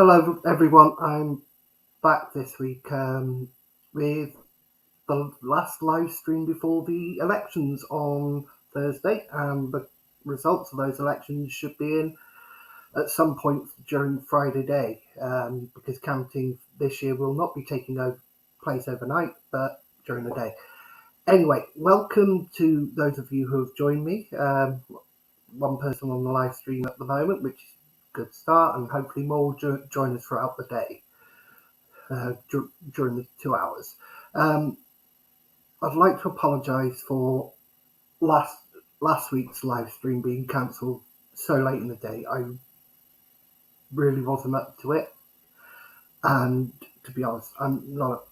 Hello, everyone. I'm back this week with the last live stream before the elections on Thursday, and the results of those elections should be in at some point during Friday day, because counting this year will not be taking place overnight, but during the day. Anyway, welcome to those of you who have joined me. One person on the live stream at the moment, which is a good start, and hopefully more join us throughout the day. During the 2 hours. I'd like to apologise for last week's live stream being cancelled so late in the day. I really wasn't up to it, and to be honest, I'm not up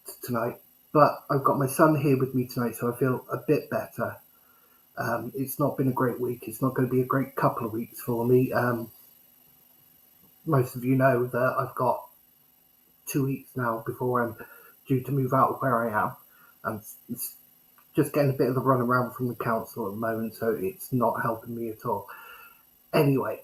to tonight. But I've got my son here with me tonight, so I feel a bit better. It's not been a great week. It's not going to be a great couple of weeks for me. Most of you know that I've got 2 weeks now before I'm due to move out of where I am, and it's just getting a bit of a run around from the council at the moment, so it's not helping me at all. Anyway,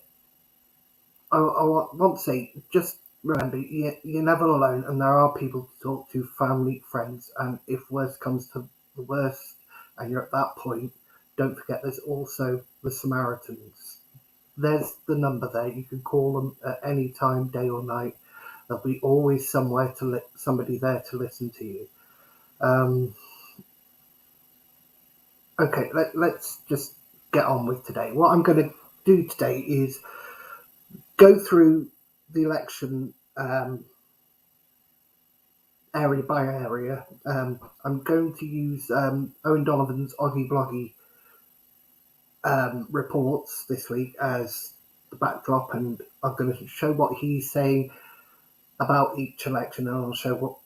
I want to say, just remember, you're never alone, and there are people to talk to, family, friends, and if worst comes to the worst and you're at that point, don't forget there's also the Samaritans. There's the number there. You can call them at any time, day or night. There'll be always somebody there to listen to you. Okay, let's just get on with today. What I'm going to do today is go through the election area by area. I'm going to use Owen Donovan's Oggy Bloggy reports this week as the backdrop, and I'm going to show what he's saying about each election, and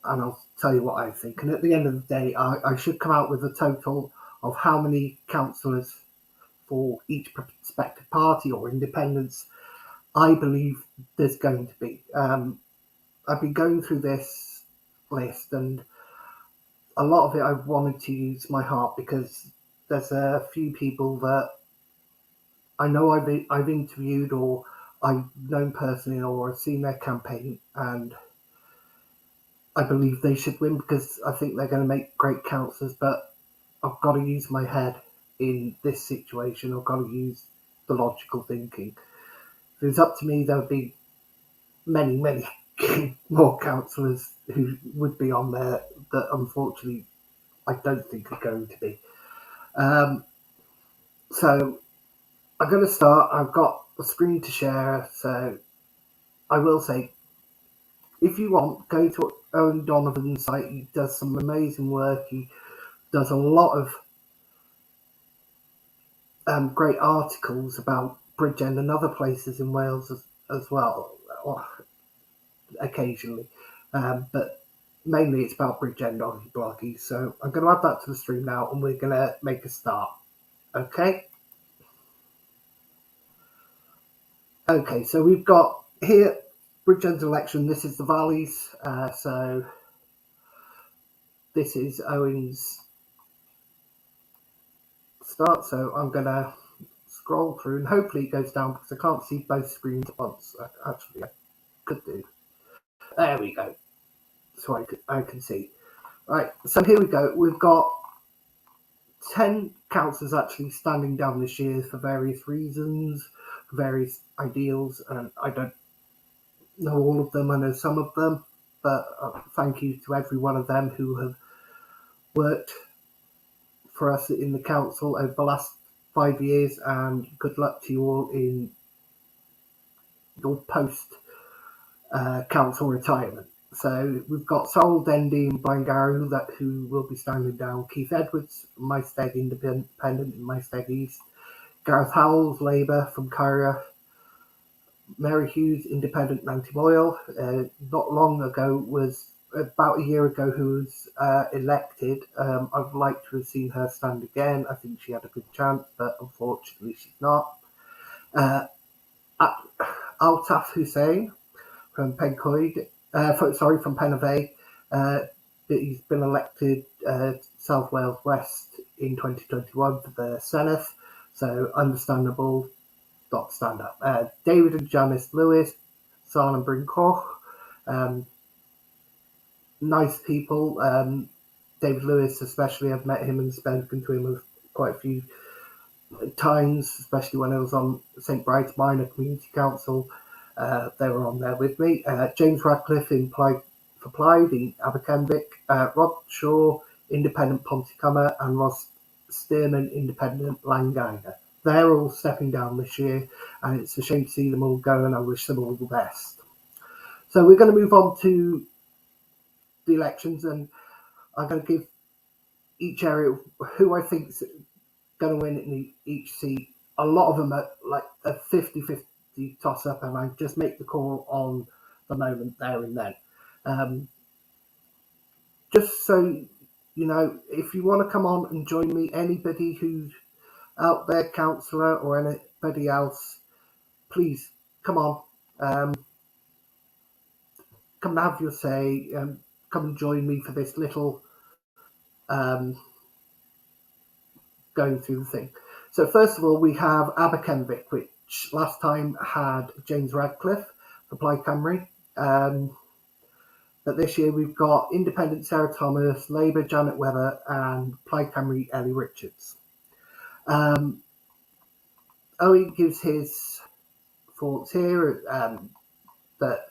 I'll tell you what I think. And at the end of the day, I should come out with a total of how many councillors for each prospective party or independents I believe there's going to be. I've been going through this list, and a lot of it I've wanted to use my heart, because there's a few people that I know I've interviewed, or I've known personally, or I've seen their campaign, and I believe they should win because I think they're going to make great councillors. But I've got to use my head in this situation. I've got to use the logical thinking. If it was up to me, there would be many, many more councillors who would be on there that unfortunately I don't think are going to be. So I'm going to start. I've got a screen to share, so I will say, if you want, go to Owen Donovan's site. He does some amazing work. He does a lot of great articles about Bridgend and other places in Wales as well, occasionally. But mainly it's about Bridgend on Bloggy. So I'm going to add that to the stream now, and we're going to make a start. Okay, so we've got here Bridgend's election. This is the valleys. So this is Owen's start. So I'm going to scroll through, and hopefully it goes down because I can't see both screens at once. Actually, I could do. There we go. So I can see. Right, so here we go. We've got 10 councillors actually standing down this year for various reasons, for various ideals, and I don't know all of them. I know some of them, but thank you to every one of them who have worked for us in the council over the last 5 years, and good luck to you all in your post council retirement. So we've got Sol Dendy and Brian Garrow who will be standing down. Keith Edwards, Maesteg Independent in Maesteg East. Gareth Howells, Labour from Kyra. Mary Hughes, Independent, Nanty Moyle. Not long ago, was about a year ago, who was elected. I'd like to have seen her stand again. I think she had a good chance, but unfortunately she's not. Altaf Hussain from Pencoed. From Pen y Fe. He's been elected South Wales West in 2021 for the Senedd, so understandable, not stand up. David and Janice Lewis, Zahn and Brinkoch. Nice people. David Lewis, especially, I've met him and spoken to him quite a few times, especially when I was on St Bride's Minor Community Council. They were on there with me. James Radcliffe for Plaid in Aberkenwick, Rob Shaw, Independent Pontycummer, and Ross Stearman, Independent Langina. They're all stepping down this year, and it's a shame to see them all go, and I wish them all the best. So we're going to move on to the elections, and I'm going to give each area who I think is going to win in each seat. A lot of them are like a 50-50 toss-up, and I just make the call on the moment there and then. Just so you know, if you want to come on and join me, anybody who's out there, councillor or anybody else, please come on. Come and have your say. Come and join me for this little going through the thing. So first of all, we have Aberkenwick, which last time had James Radcliffe for Plaid Cymru. But this year we've got Independent Sarah Thomas, Labour Janet Webber, and Plaid Cymru Ellie Richards. Owen gives his thoughts here that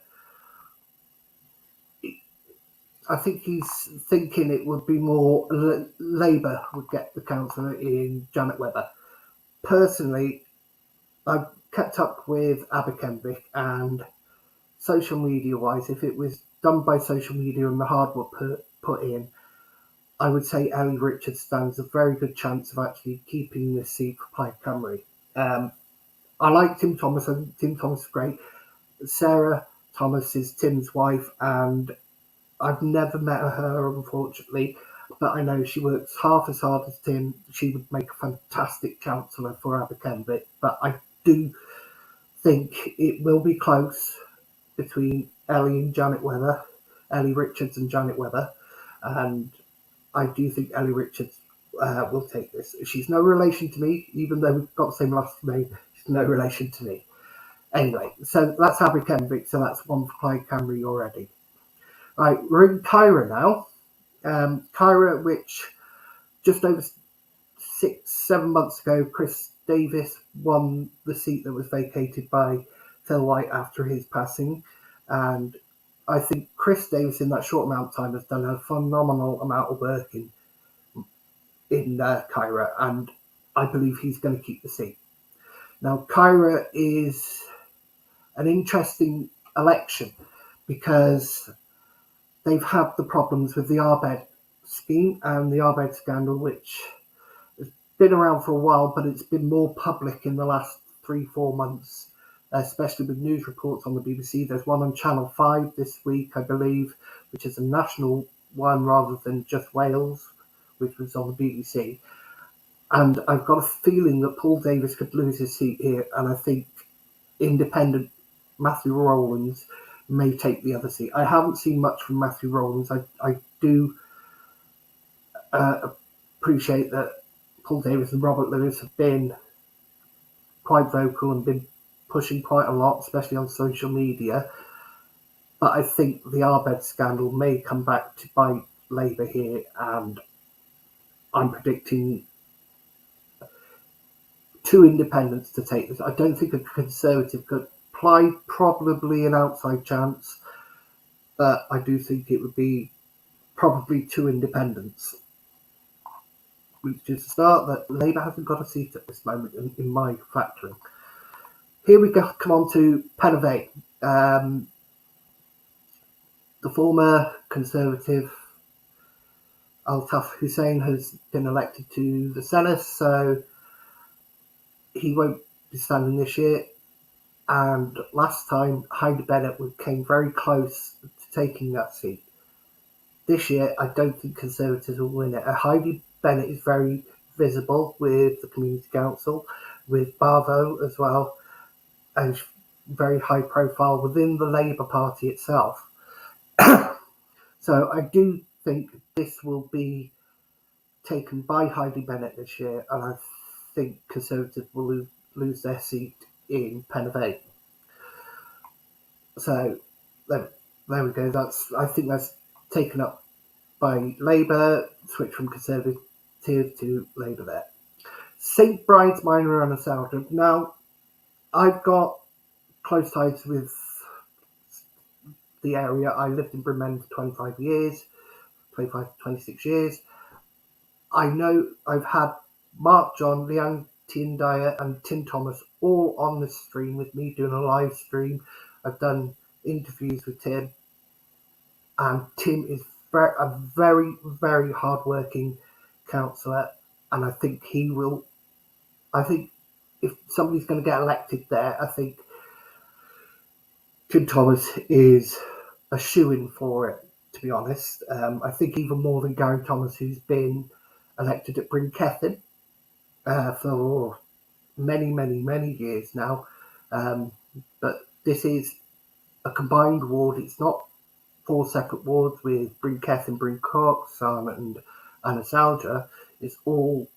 I think he's thinking it would be more Labour would get the councillor in Janet Webber. Personally, I've kept up with Aberkenwick, and social media wise, if it was done by social media and the hard work put in, I would say Ellie Richards stands a very good chance of actually keeping this seat for Plaid Cymru. I like Tim Thomas. I think Tim Thomas is great. Sarah Thomas is Tim's wife, and I've never met her, unfortunately, but I know she works half as hard as Tim. She would make a fantastic councillor for Aberkenwick, but I do think it will be close between Ellie Richards and Janet Webber, and I do think Ellie Richards will take this. She's no relation to me, even though we've got the same last name. She's no relation to me. Anyway, so that's Aberkenwick, so that's one for Plaid Cymru already. Right, we're in Kyra now. Kyra, which just over 6-7 months ago, Chris Davis won the seat that was vacated by Phil White after his passing. And I think Chris Davis, in that short amount of time, has done a phenomenal amount of work in Kyra, and I believe he's going to keep the seat. Now, Kyra is an interesting election because they've had the problems with the Arbed scheme and the Arbed scandal, which has been around for a while, but it's been more public in the last 3-4 months, especially with news reports on the BBC. There's one on Channel 5 this week, I believe, which is a national one rather than just Wales, which was on the BBC. And I've got a feeling that Paul Davis could lose his seat here, and I think independent Matthew Rowlands may take the other seat. I haven't seen much from Matthew Rowlands. I do appreciate that Paul Davis and Robert Lewis have been quite vocal and been pushing quite a lot, especially on social media. But I think the Arbed scandal may come back to bite Labour here, and I'm predicting 2 independents to take this. I don't think a Conservative could. Plaid probably an outside chance, but I do think it would be probably 2 independents, which is a start that Labour hasn't got a seat at this moment in my factoring. Here we go. Come on to Pen of Eight. The former Conservative Altaf Hussein has been elected to the Senate, so he won't be standing this year. And last time, Heidi Bennett came very close to taking that seat. This year, I don't think Conservatives will win it. Heidi Bennett is very visible with the Community Council, with Barvo as well, and very high profile within the Labour Party itself. So I do think this will be taken by Heidi Bennett this year, and I think Conservatives will lose their seat in Pen of Eight. So there we go. I think that's taken up by Labour, switch from Conservative to Labour there. St Bride's Minor and Asalda. Now, I've got close ties with the area. I lived in Brynmen for 25 years, 25 to 26 years. I know I've had Mark John, Leanne Dyer, and Tim Thomas all on the stream with me doing a live stream. I've done interviews with Tim, and Tim is a very, very hardworking councillor, and I think he will. I think if somebody's going to get elected there, I think Tim Thomas is a shoo-in for it, to be honest. I think even more than Gary Thomas, who's been elected at Bryn Cefn for many, many, many years now. But this is a combined ward. It's not 4 separate wards with Bryn Cefn, Bryn Cork, Sarn and Asalda. It's all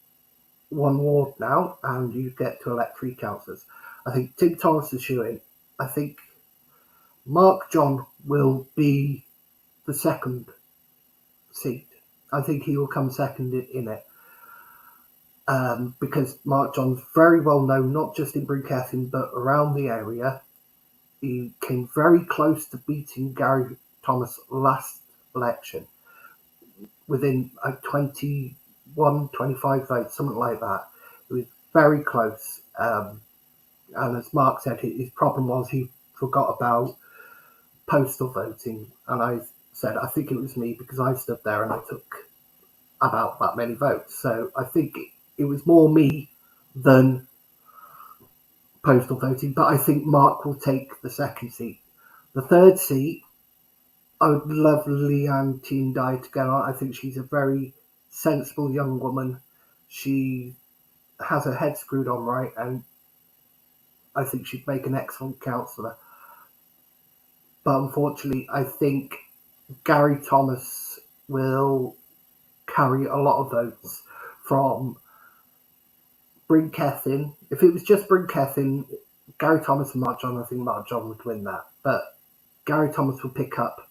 one ward now, and you get to elect 3 councillors. I think Tim Thomas is shoo-in. I think Mark John will be the second seat. I think he will come second in it. Because Mark John's very well known, not just in Bryn Cefn, but around the area. He came very close to beating Gary Thomas last election, within 21, 25 votes, something like that. It was very close. And as Mark said, his problem was he forgot about postal voting. And I said, I think it was me, because I stood there and I took about that many votes. So I think it was more me than postal voting, but I think Mark will take the second seat. The third seat, I would love Leanne Dyer to go on. I think she's a very sensible young woman. She has her head screwed on right, and I think she'd make an excellent councillor. But unfortunately, I think Gary Thomas will carry a lot of votes from Bryn Cefn. If it was just Bryn Cefn, Gary Thomas and Mark John, I think Mark John would win that. But Gary Thomas will pick up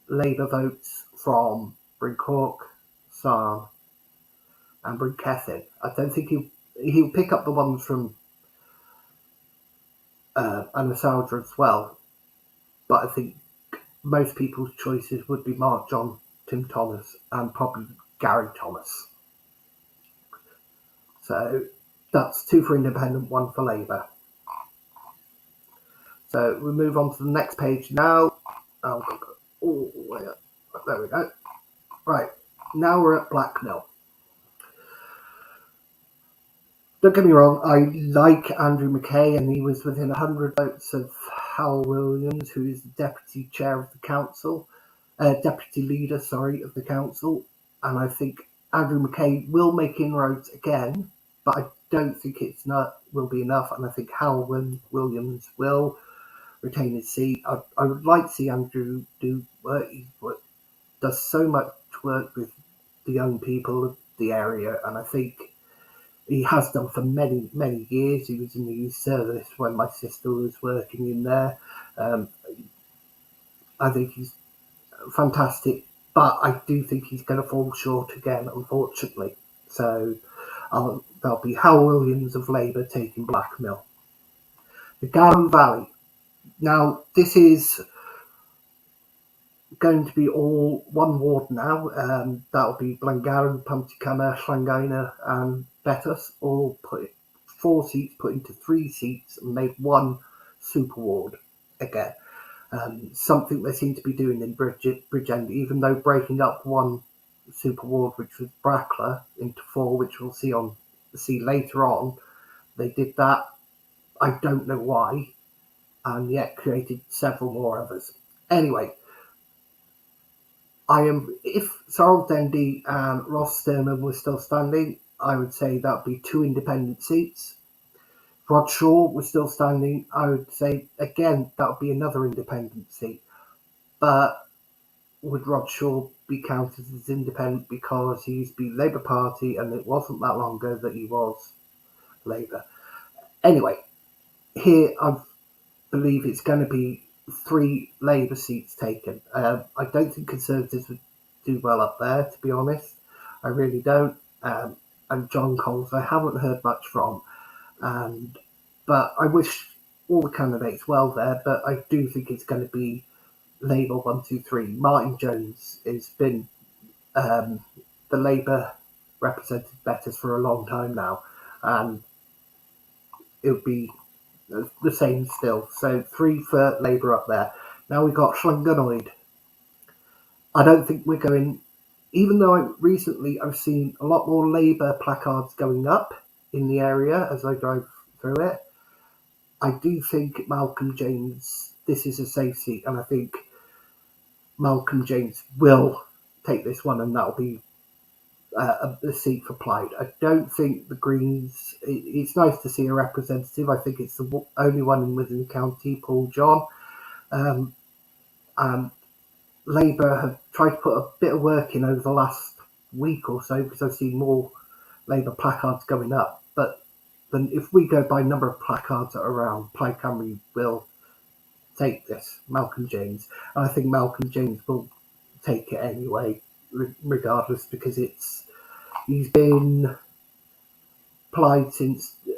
Labour votes from Bryn Cork, Sarn, and Bryn Cefn. I don't think he'll pick up the ones from Asalda as well. But I think most people's choices would be Mark John, Tim Thomas, and probably Gary Thomas. So that's 2 for Independent, 1 for Labour. So we move on to the next page now. Oh, there we go. Right, now we're at Blackmill. Don't get me wrong, I like Andrew McKay, and he was within 100 votes of Hal Williams, who is the deputy chair of the council, deputy leader, of the council. And I think Andrew McKay will make inroads again, but I don't think will be enough. And I think Hal Williams will retain his seat. I would like to see Andrew do work. He does so much work with the young people of the area, and I think he has done for many, many years. He was in the youth service when my sister was working in there. I think he's fantastic, but I do think he's going to fall short again, unfortunately. So there'll be Hal Williams of Labour taking Blackmill. The Garran Valley. Now, this is going to be all one ward now. That'll be Blangaran, Punticummer, Llangina and Betws, all 4 seats put into 3 seats and made 1 super ward again. Something they seem to be doing in Bridgend, even though breaking up 1 super ward, which was Brackler, into 4, which we'll see later on. They did that. I don't know why, and yet created several more others. Anyway, if Sarl Dendy and Ross Sturman were still standing, I would say that would be 2 independent seats. If Rod Shaw was still standing, I would say, again, that would be another independent seat. But would Rod Shaw be counted as independent because he used to be Labour Party and it wasn't that long ago that he was Labour? Anyway, here I believe it's going to be 3 Labour seats taken. I don't think Conservatives would do well up there, to be honest. I really don't. And John Coles, I haven't heard much from. But I wish all the candidates well there. But I do think it's going to be Labour 1, 2, 3. Martin Jones has been the Labour representative better for a long time now, and it would be the same still. So 3 for Labour up there. Now we've got Llangynnoed. I don't think we're going, even though recently I've seen a lot more Labour placards going up in the area as I drove through it. I do think Malcolm James, this is a safe seat, and I think Malcolm James will take this one, and that'll be a seat for Plaid. I don't think the Greens, it's nice to see a representative. I think it's the only one within the county, Paul John. And Labour have tried to put a bit of work in over the last week or so, because I've seen more Labour placards going up. But then if we go by number of placards that are around, Plaid Cymru will take this, Malcolm James. And I think Malcolm James will take it anyway, regardless, because he's been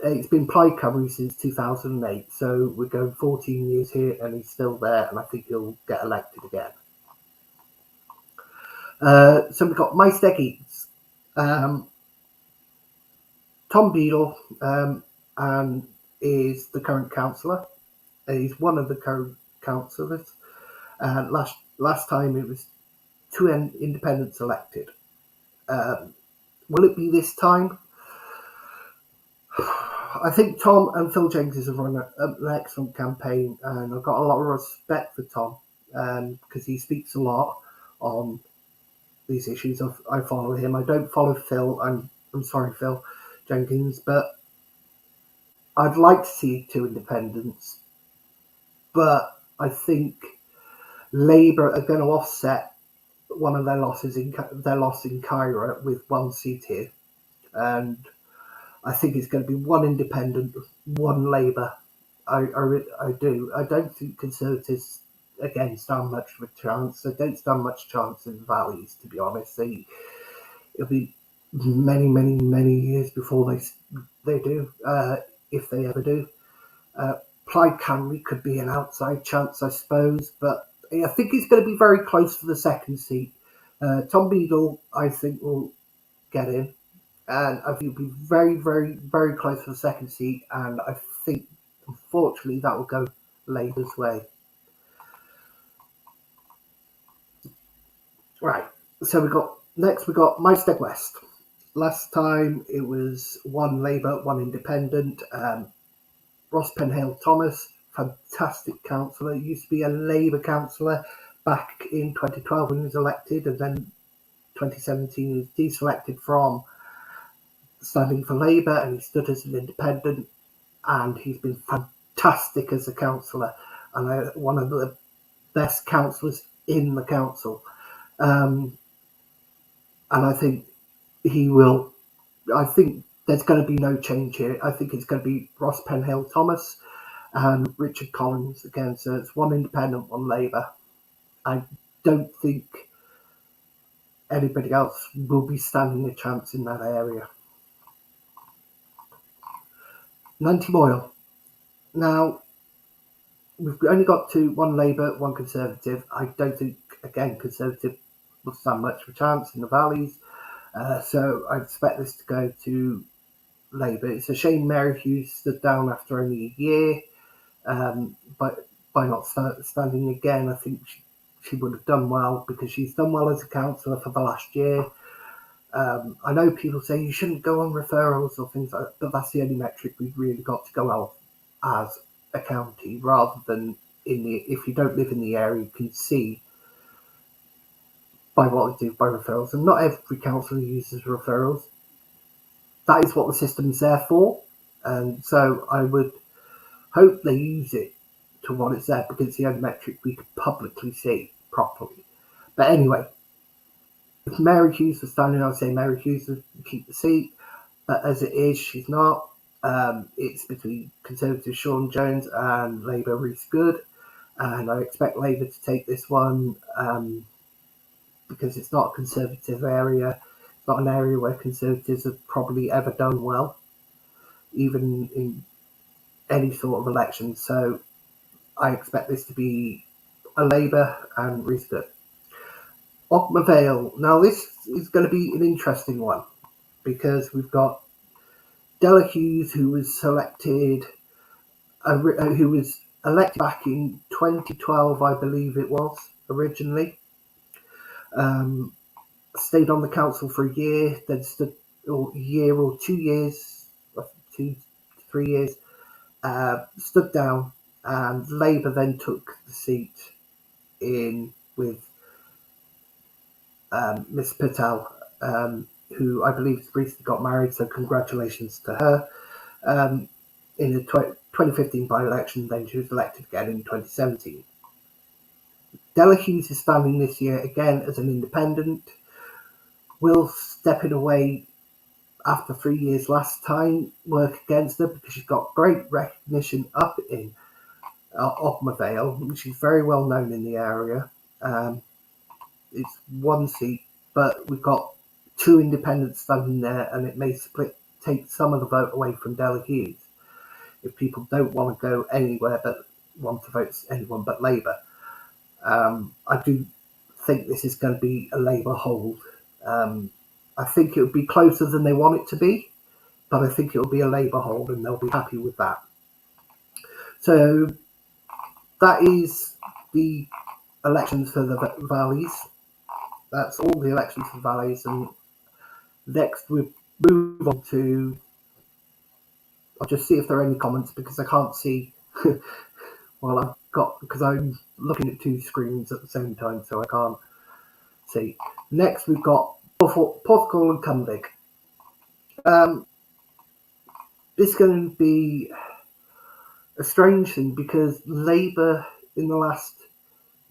it's been Plaid Cymru since 2008, so we're going 14 years here, and he's still there, and I think he'll get elected again. So we've got Maesteg Eats, Tom Beadle, and is the current councillor. He's one of the current councillors. Last time it was 2 independents elected. Will it be this time? I think Tom and Phil Jenkins have run an excellent campaign, and I've got a lot of respect for Tom because he speaks a lot on these issues. I follow him. I don't follow Phil. I'm sorry, Phil Jenkins, but I'd like to see 2 independents. But I think Labour are going to offset one of their losses their loss in Cairo with 1 seat here, and I think it's going to be 1 independent, 1 Labour. I do. I don't think Conservatives again stand much of a chance. They don't stand much chance in the valleys, to be honest. It'll be many, many, many years before they do, if they ever do. Plaid Cymru could be an outside chance, I suppose, but I think it's going to be very close for the 2nd seat. Tom Beadle, I think, will get in, and I think it'll be very, very, very close for the 2nd seat, and I think, unfortunately, that will go Labour's way. Right, so we've got Maesteg West. Last time it was 1 Labour, 1 independent. Ross Penhale Thomas, fantastic councillor, used to be a Labour councillor back in 2012 when he was elected, and then 2017 he was deselected from standing for Labour, and he stood as an independent, and he's been fantastic as a councillor, and one of the best councillors in the council. And I think I think there's going to be no change here. I think it's going to be Ross Penhale Thomas and Richard Collins again. So it's 1 independent, 1 Labour. I don't think anybody else will be standing a chance in that area. Nanty Moyle. Now, we've only got 1 Labour, 1 Conservative. I don't think, again, Conservative will stand much of a chance in the valleys. So I expect this to go to Labour. It's a shame Mary Hughes stood down after only a year, but by not standing again, I think she would have done well, because she's done well as a councillor for the last year. I know people say you shouldn't go on referrals or things like that, but that's the only metric we've really got to go out as a county, rather than if you don't live in the area, you can see by what they do by referrals. And not every council uses referrals. That is what the system is there for, and so I would hope they use it to what it's there, because it's the only metric we could publicly see properly. But anyway, if Mary Hughes was standing, I'd say Mary Hughes would keep the seat, but as it is, she's not. It's between Conservative Sean Jones and Labour Rhys Good, and I expect Labour to take this one because it's not a Conservative area. It's not an area where Conservatives have probably ever done well, even in any sort of election. So I expect this to be a Labour and Restart. Ogma Vale. Now this is going to be an interesting one because we've got Della Hughes, who was elected back in 2012, I believe it was originally. Stayed on the council for a year, then stood a year or 2 years, 2 to 3 years, stood down, and Labour then took the seat in with Miss Patel, who I believe recently got married, so congratulations to her. In the 2015 by-election, then she was elected again in 2017. Della Hughes is standing this year again as an independent. Will stepping away after 3 years last time work against her because she's got great recognition up in Ogma Vale. She's very well known in the area. It's one seat, but we've got two independents standing there, and it may take some of the vote away from Della Hughes if people don't want to go anywhere but want to vote anyone but Labour. I do think this is going to be a Labour hold. I think it will be closer than they want it to be, but I think it will be a Labour hold, and they'll be happy with that. So that is the elections for the valleys. That's all the elections for the valleys, and next we move on to. I'll just see if there are any comments because I can't see. Because I'm looking at two screens at the same time, so I can't see. Next, we've got Porthcawl and Cumvig. This is going to be a strange thing because Labour in the last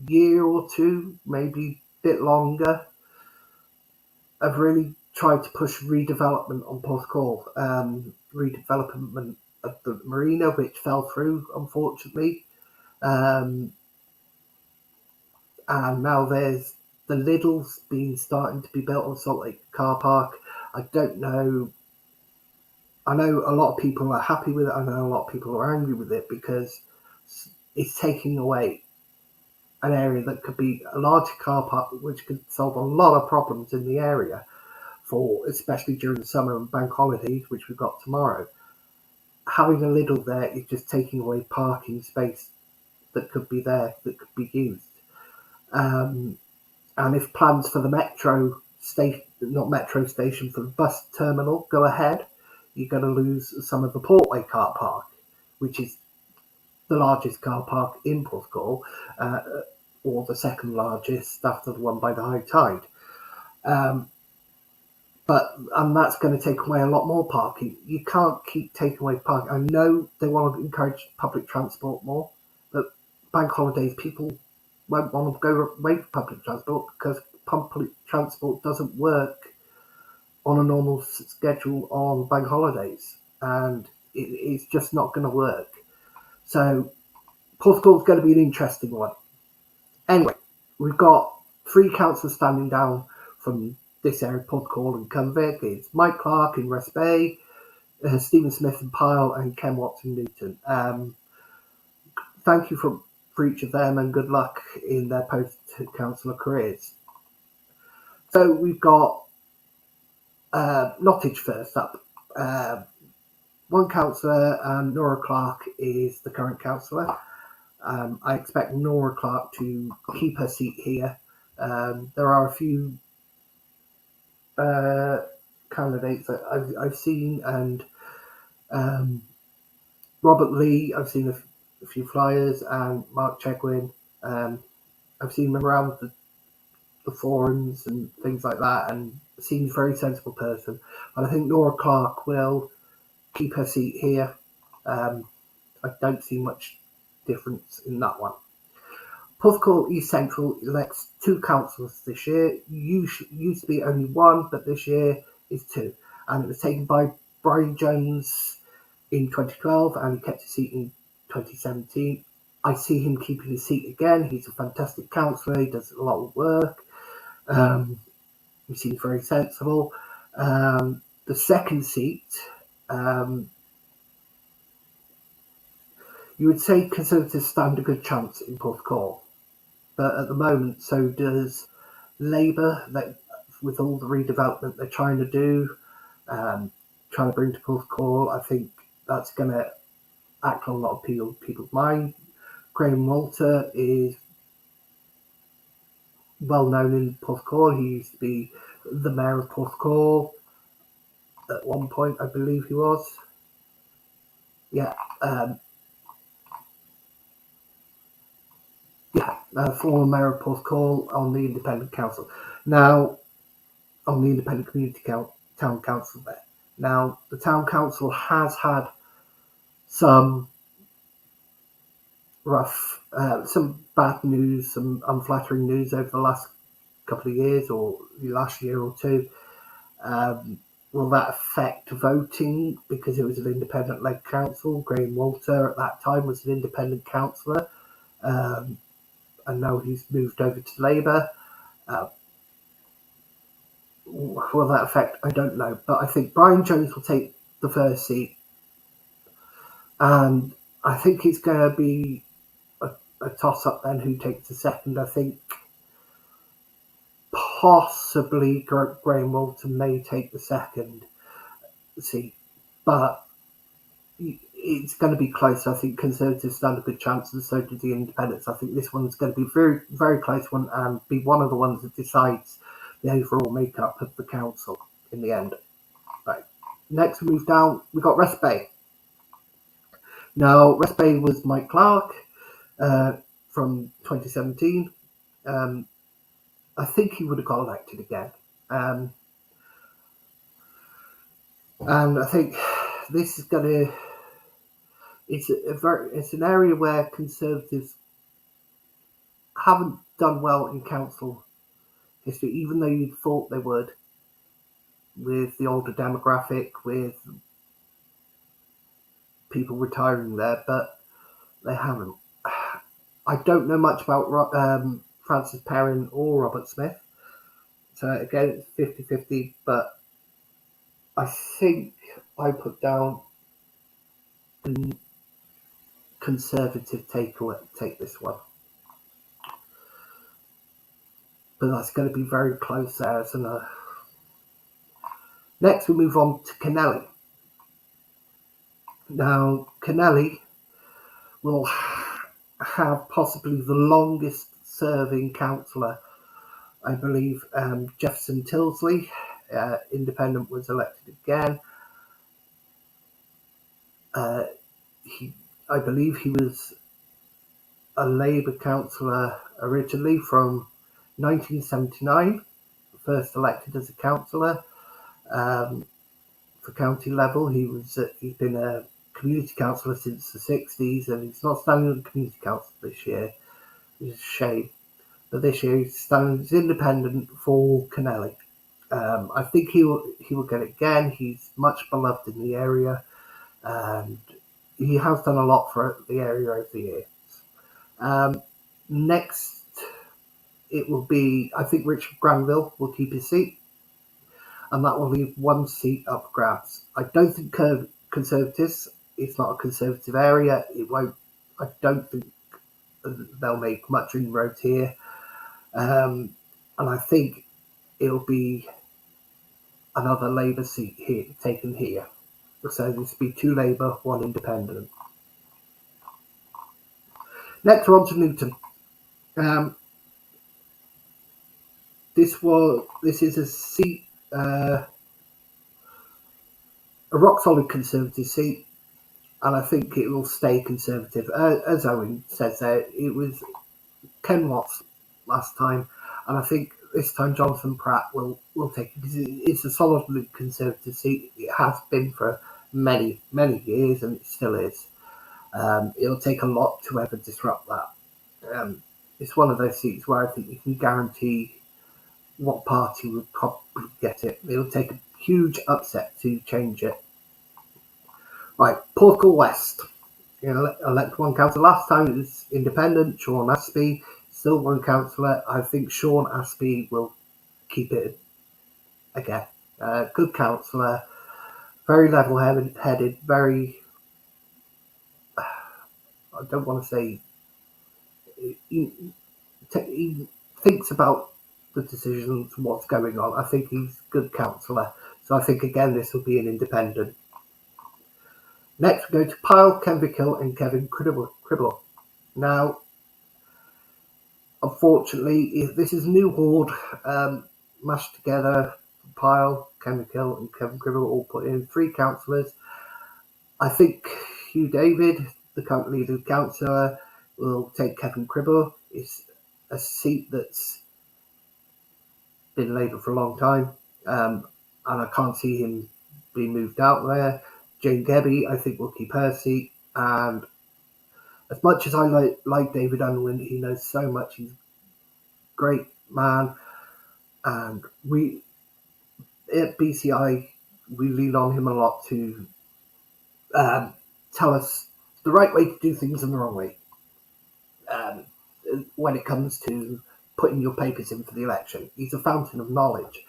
year or two, maybe a bit longer, have really tried to push redevelopment on Porthcawl. Redevelopment of the marina, which fell through, unfortunately. And now there's the Lidl's starting to be built on Salt Lake car park. I don't know. I know a lot of people are happy with it. I know a lot of people are angry with it because it's taking away an area that could be a large car park, which could solve a lot of problems in the area, especially during the summer and bank holidays, which we've got tomorrow. Having a Lidl there is just taking away parking space that could be there, that could be used. And if plans for the metro station, for the bus terminal go ahead, you're going to lose some of the Portway car park, which is the largest car park in Porthcawl, or the second largest after the one by the high tide. And that's going to take away a lot more parking. You can't keep taking away parking. I know they want to encourage public transport more, but bank holidays, people won't want to go away for public transport because public transport doesn't work on a normal schedule on bank holidays, and it's just not going to work. So Porthcawl's going to be an interesting one. Anyway, we've got three councillors standing down from this area, Porthcawl and Cumvig. It's Mike Clark in West Bay, Stephen Smith in Pyle, and Ken Watson Newton. Thank you for each of them, and good luck in their post-councillor careers. So we've got Nottage first up. One councillor, Nora Clark, is the current councillor. I expect Nora Clark to keep her seat here. There are a few candidates that I've seen, and Robert Lee, I've seen a few flyers, and Mark Chegwin. I've seen them around the forums and things like that, and seems a very sensible person. And I think Nora Clark will keep her seat here. I don't see much difference in that one. Porthcawl East Central elects two councillors this year. Used to be only one, but this year is two. And it was taken by Brian Jones in 2012, and he kept his seat in 2017. I see him keeping his seat again. He's a fantastic councillor. He does a lot of work. He seems very sensible. The second seat, you would say Conservatives stand a good chance in Porthcawl, but at the moment, so does Labour. That with all the redevelopment they're trying to do, trying to bring to Porthcawl, I think that's going to act on a lot of people's mind. Graham Walter is well known in Porthcawl. He used to be the mayor of Porthcawl at one point, I believe he was. Yeah, former mayor of Porthcawl on the Independent Council. Now, on the Independent Community Town Council there. Now, the Town Council has had some rough, some bad news, some unflattering news over the last couple of years or the last year or two. Will that affect voting because it was an independent-led council? Graham Walter at that time was an independent councillor, and now he's moved over to Labour. Will that affect? I don't know, but I think Brian Jones will take the first seat, and I think it's going to be a toss-up then who takes the second. I think possibly Graham Walter may take the second seat, but it's going to be close. I think Conservatives stand a good chance, and so do the Independents. I think this one's going to be a very, very close one and be one of the ones that decides the overall makeup of the council in the end. Right. Next, we move down. We got West Bay. Now, West Bay was Mike Clark from 2017. I think he would have got elected again. And I think this is going to. It's an area where Conservatives haven't done well in council history, even though you'd thought they would, with the older demographic, with people retiring there, but they haven't. I don't know much about Francis Perrin or Robert Smith, so again it's 50-50, but I think I put down the Conservative take this one, but that's going to be very close there, isn't it? Next we move on to Kennelly. Now Kennelly will have possibly the longest serving councillor, I believe. Jefferson Tilsley, independent, was elected again. I believe he was a Labour councillor originally from 1979, first elected as a councillor for county level. He's been a community councillor since the 60s, and he's not standing on the community council this year, which is a shame. But this year he's standing as independent for Kennelly. I think he will get it again. He's much beloved in the area, and he has done a lot for the area over the years. Next, it will be, I think Richard Granville will keep his seat, and that will leave one seat up for grabs. I don't think Conservatives, it's not a Conservative area, I don't think they'll make much inroads here. And I think it'll be another Labour seat here taken here. So this will be 2 Labour, 1 Independent. Next, we're on to Newton. This is a seat, a rock solid Conservative seat, and I think it will stay Conservative. As Owen says there, it was Ken Watts last time, and I think this time Jonathan Pratt will take it because it's a solidly Conservative seat. It has been for many, many years, and it still is. It'll take a lot to ever disrupt that. It's one of those seats where I think you can guarantee what party would probably get it. It'll take a huge upset to change it. Right, Porthcawl West. elect one councillor. Last time it was independent, Sean Aspey, still one councillor. I think Sean Aspey will keep it again. Good councillor, very level-headed, very, I don't want to say, he thinks about the decisions, what's going on. I think he's a good councillor. So I think, again, this will be an independent. Next, we go to Pyle, Ken Vickhill and Kevin Cribble. Now, unfortunately, this is a new horde mashed together. Pyle, Ken Vickhill and Kevin Cribble all put in 3 councillors. I think Hugh David, the current leader of councillor, will take Kevin Cribble. It's a seat that's been Labour for a long time, and I can't see him being moved out there. Jane Gebby, I think, will keep her seat. And as much as I like David Unwin, he knows so much. He's a great man, and we at BCI we lean on him a lot to tell us the right way to do things and the wrong way when it comes to putting your papers in for the election. He's a fountain of knowledge.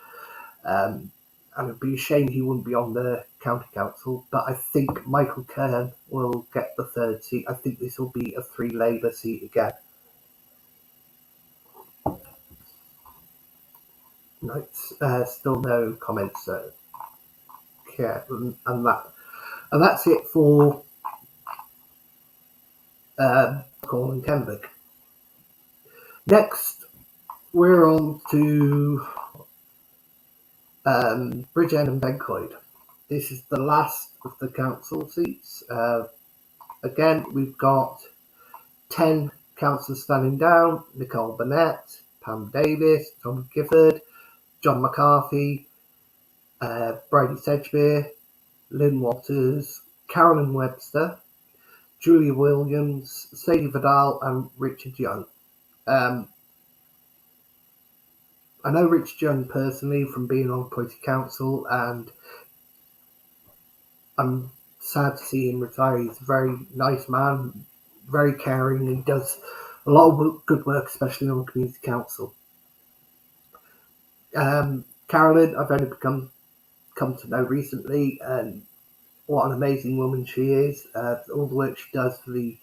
And it'd be a shame he wouldn't be on the county council, but I think Michael Kern will get the 3rd seat. I think this will be a 3 Labour seat again. No, still no comments. Yeah, and that's it for Colin Kenvick. Next, we're on to Bridgend and Bencroyd. This is the last of the council seats. Again, we've got 10 councillors standing down: Nicole Burnett, Pam Davis, Tom Gifford, John McCarthy, Bridie Sedgbeer, Lynn Walters, Carolyn Webster, Julia Williams, Sadie Vidal, and Richard Young. I know Richard Young personally from being on County Council, and I'm sad to see him retire. He's a very nice man, very caring. He does a lot of good work, especially on Community Council. Carolyn, I've only come to know recently, and what an amazing woman she is. All the work she does for the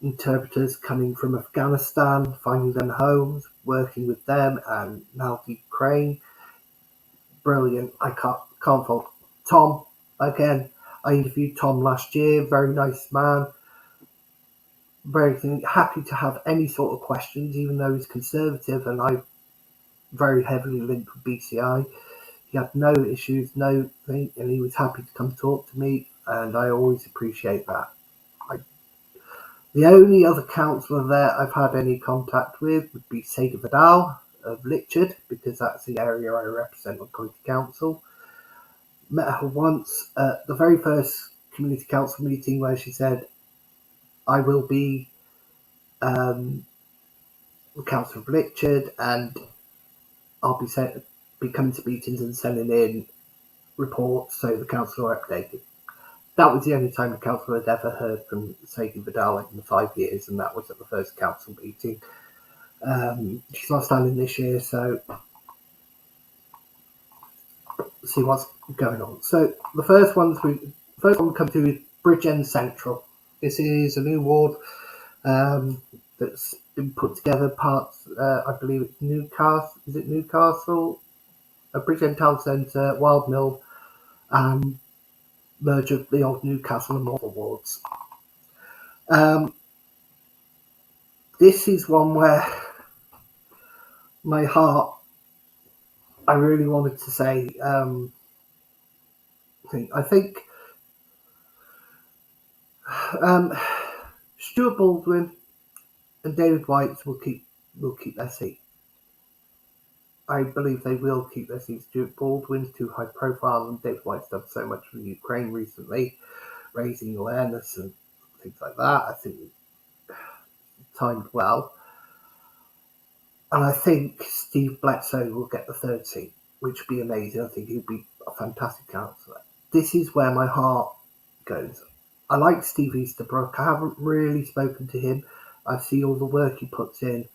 interpreters coming from Afghanistan, finding them homes, working with them, and now the Ukraine. Brilliant. I can't fault Tom. Again, I interviewed Tom last year. Very nice man. Very happy to have any sort of questions, even though he's Conservative and I very heavily linked with BCI. He had no issues, no thing, and he was happy to come talk to me, and I always appreciate that. The only other councillor there I've had any contact with would be Sadie Vidal of Lichard, because that's the area I represent on County Council. Met her once at the very first Community Council meeting where she said, I will be the Councillor of Lichard, and I'll be coming to meetings and sending in reports so the council are updated. That was the only time the council had ever heard from Sadie Vidal in the 5 years, and that was at the first council meeting. She's not standing this year, so see what's going on. So the first one we come to is Bridgend Central. This is a new ward that's been put together. Parts, I believe it's Newcastle. Is it Newcastle? Bridgend Town Centre, Wild Mill, and merge of the old Newcastle and Mortal wards. This is one where my heart, I really wanted to say, I think Stuart Baldwin and David White will keep their seat. I believe they will keep their seat. Stuart Baldwin's too high profile, and David White's done so much for Ukraine recently, raising awareness and things like that. I think timed well. And I think Steve Bledsoe will get the 3rd seat, which would be amazing. I think he'd be a fantastic councillor. This is where my heart goes. I like Steve Easterbrook. I haven't really spoken to him. I see all the work he puts in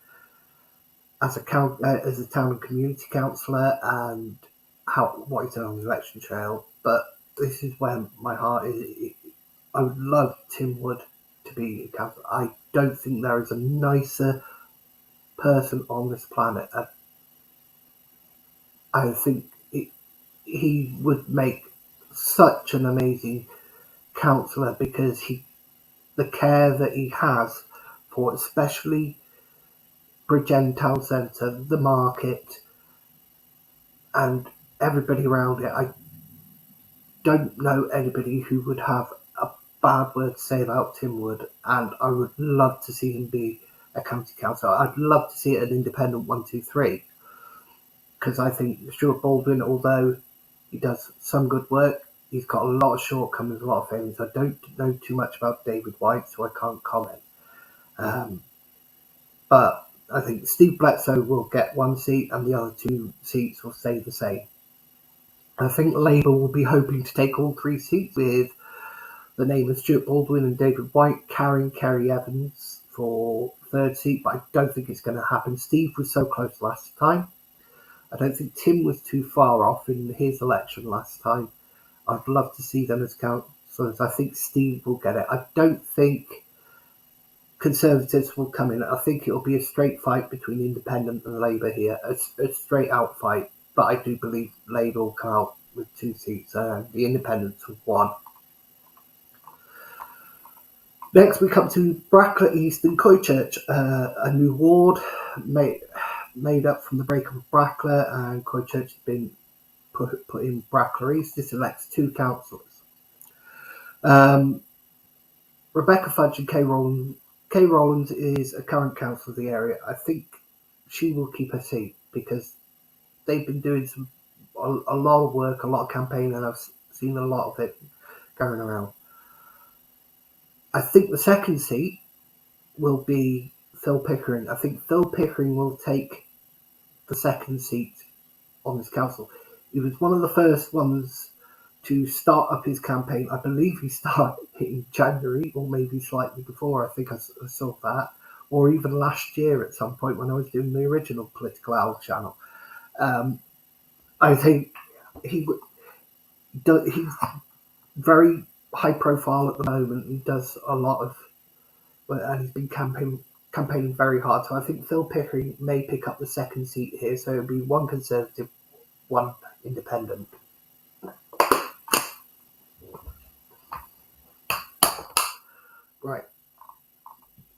as a town and community councillor, and what he's done on the election trail. But this is where my heart is. I would love Tim Wood to be a councillor. I don't think there is a nicer person on this planet. I think he would make such an amazing councillor because the care that he has for especially Bridge End Town Centre, the market, and everybody around it. I don't know anybody who would have a bad word to say about Tim Wood, and I would love to see him be a county councillor. I'd love to see it an independent 123, because I think Stuart Baldwin, although he does some good work, he's got a lot of shortcomings, a lot of failings. I don't know too much about David White, so I can't comment. But I think Steve Bledsoe will get one seat and the other two seats will stay the same. I think Labour will be hoping to take all three seats, with the name of Stuart Baldwin and David White carrying Kerry Evans for third seat, but I don't think it's going to happen. Steve was so close last time. I don't think Tim was too far off in his election last time. I'd love to see them as councillors. I think Steve will get it. I don't think Conservatives will come in. I think it'll be a straight fight between Independent and Labour here, a straight out fight. But I do believe Labour will come out with two seats, the Independents with one. Next, we come to Brackler East and Coychurch, a new ward made up from the breakup of Brackler, and Coychurch has been put in Brackler East. This elects two councillors. Rebecca Fudge and Kay Rowlands. Kay Rowlands is a current councillor of the area. I think she will keep her seat because they've been doing a lot of work, a lot of campaigning, and I've seen a lot of it going around. I think the second seat will be Phil Pickering. I think Phil Pickering will take the second seat on this council. He was one of the first ones to start up his campaign. I believe he started in January, or maybe slightly before. I think I saw that, or even last year at some point when I was doing the original Political Owl channel. I think he's very high profile at the moment. He does a lot of, and he's been campaigning very hard. So I think Phil Pickering may pick up the second seat here. So it'll be one Conservative, one Independent. Right.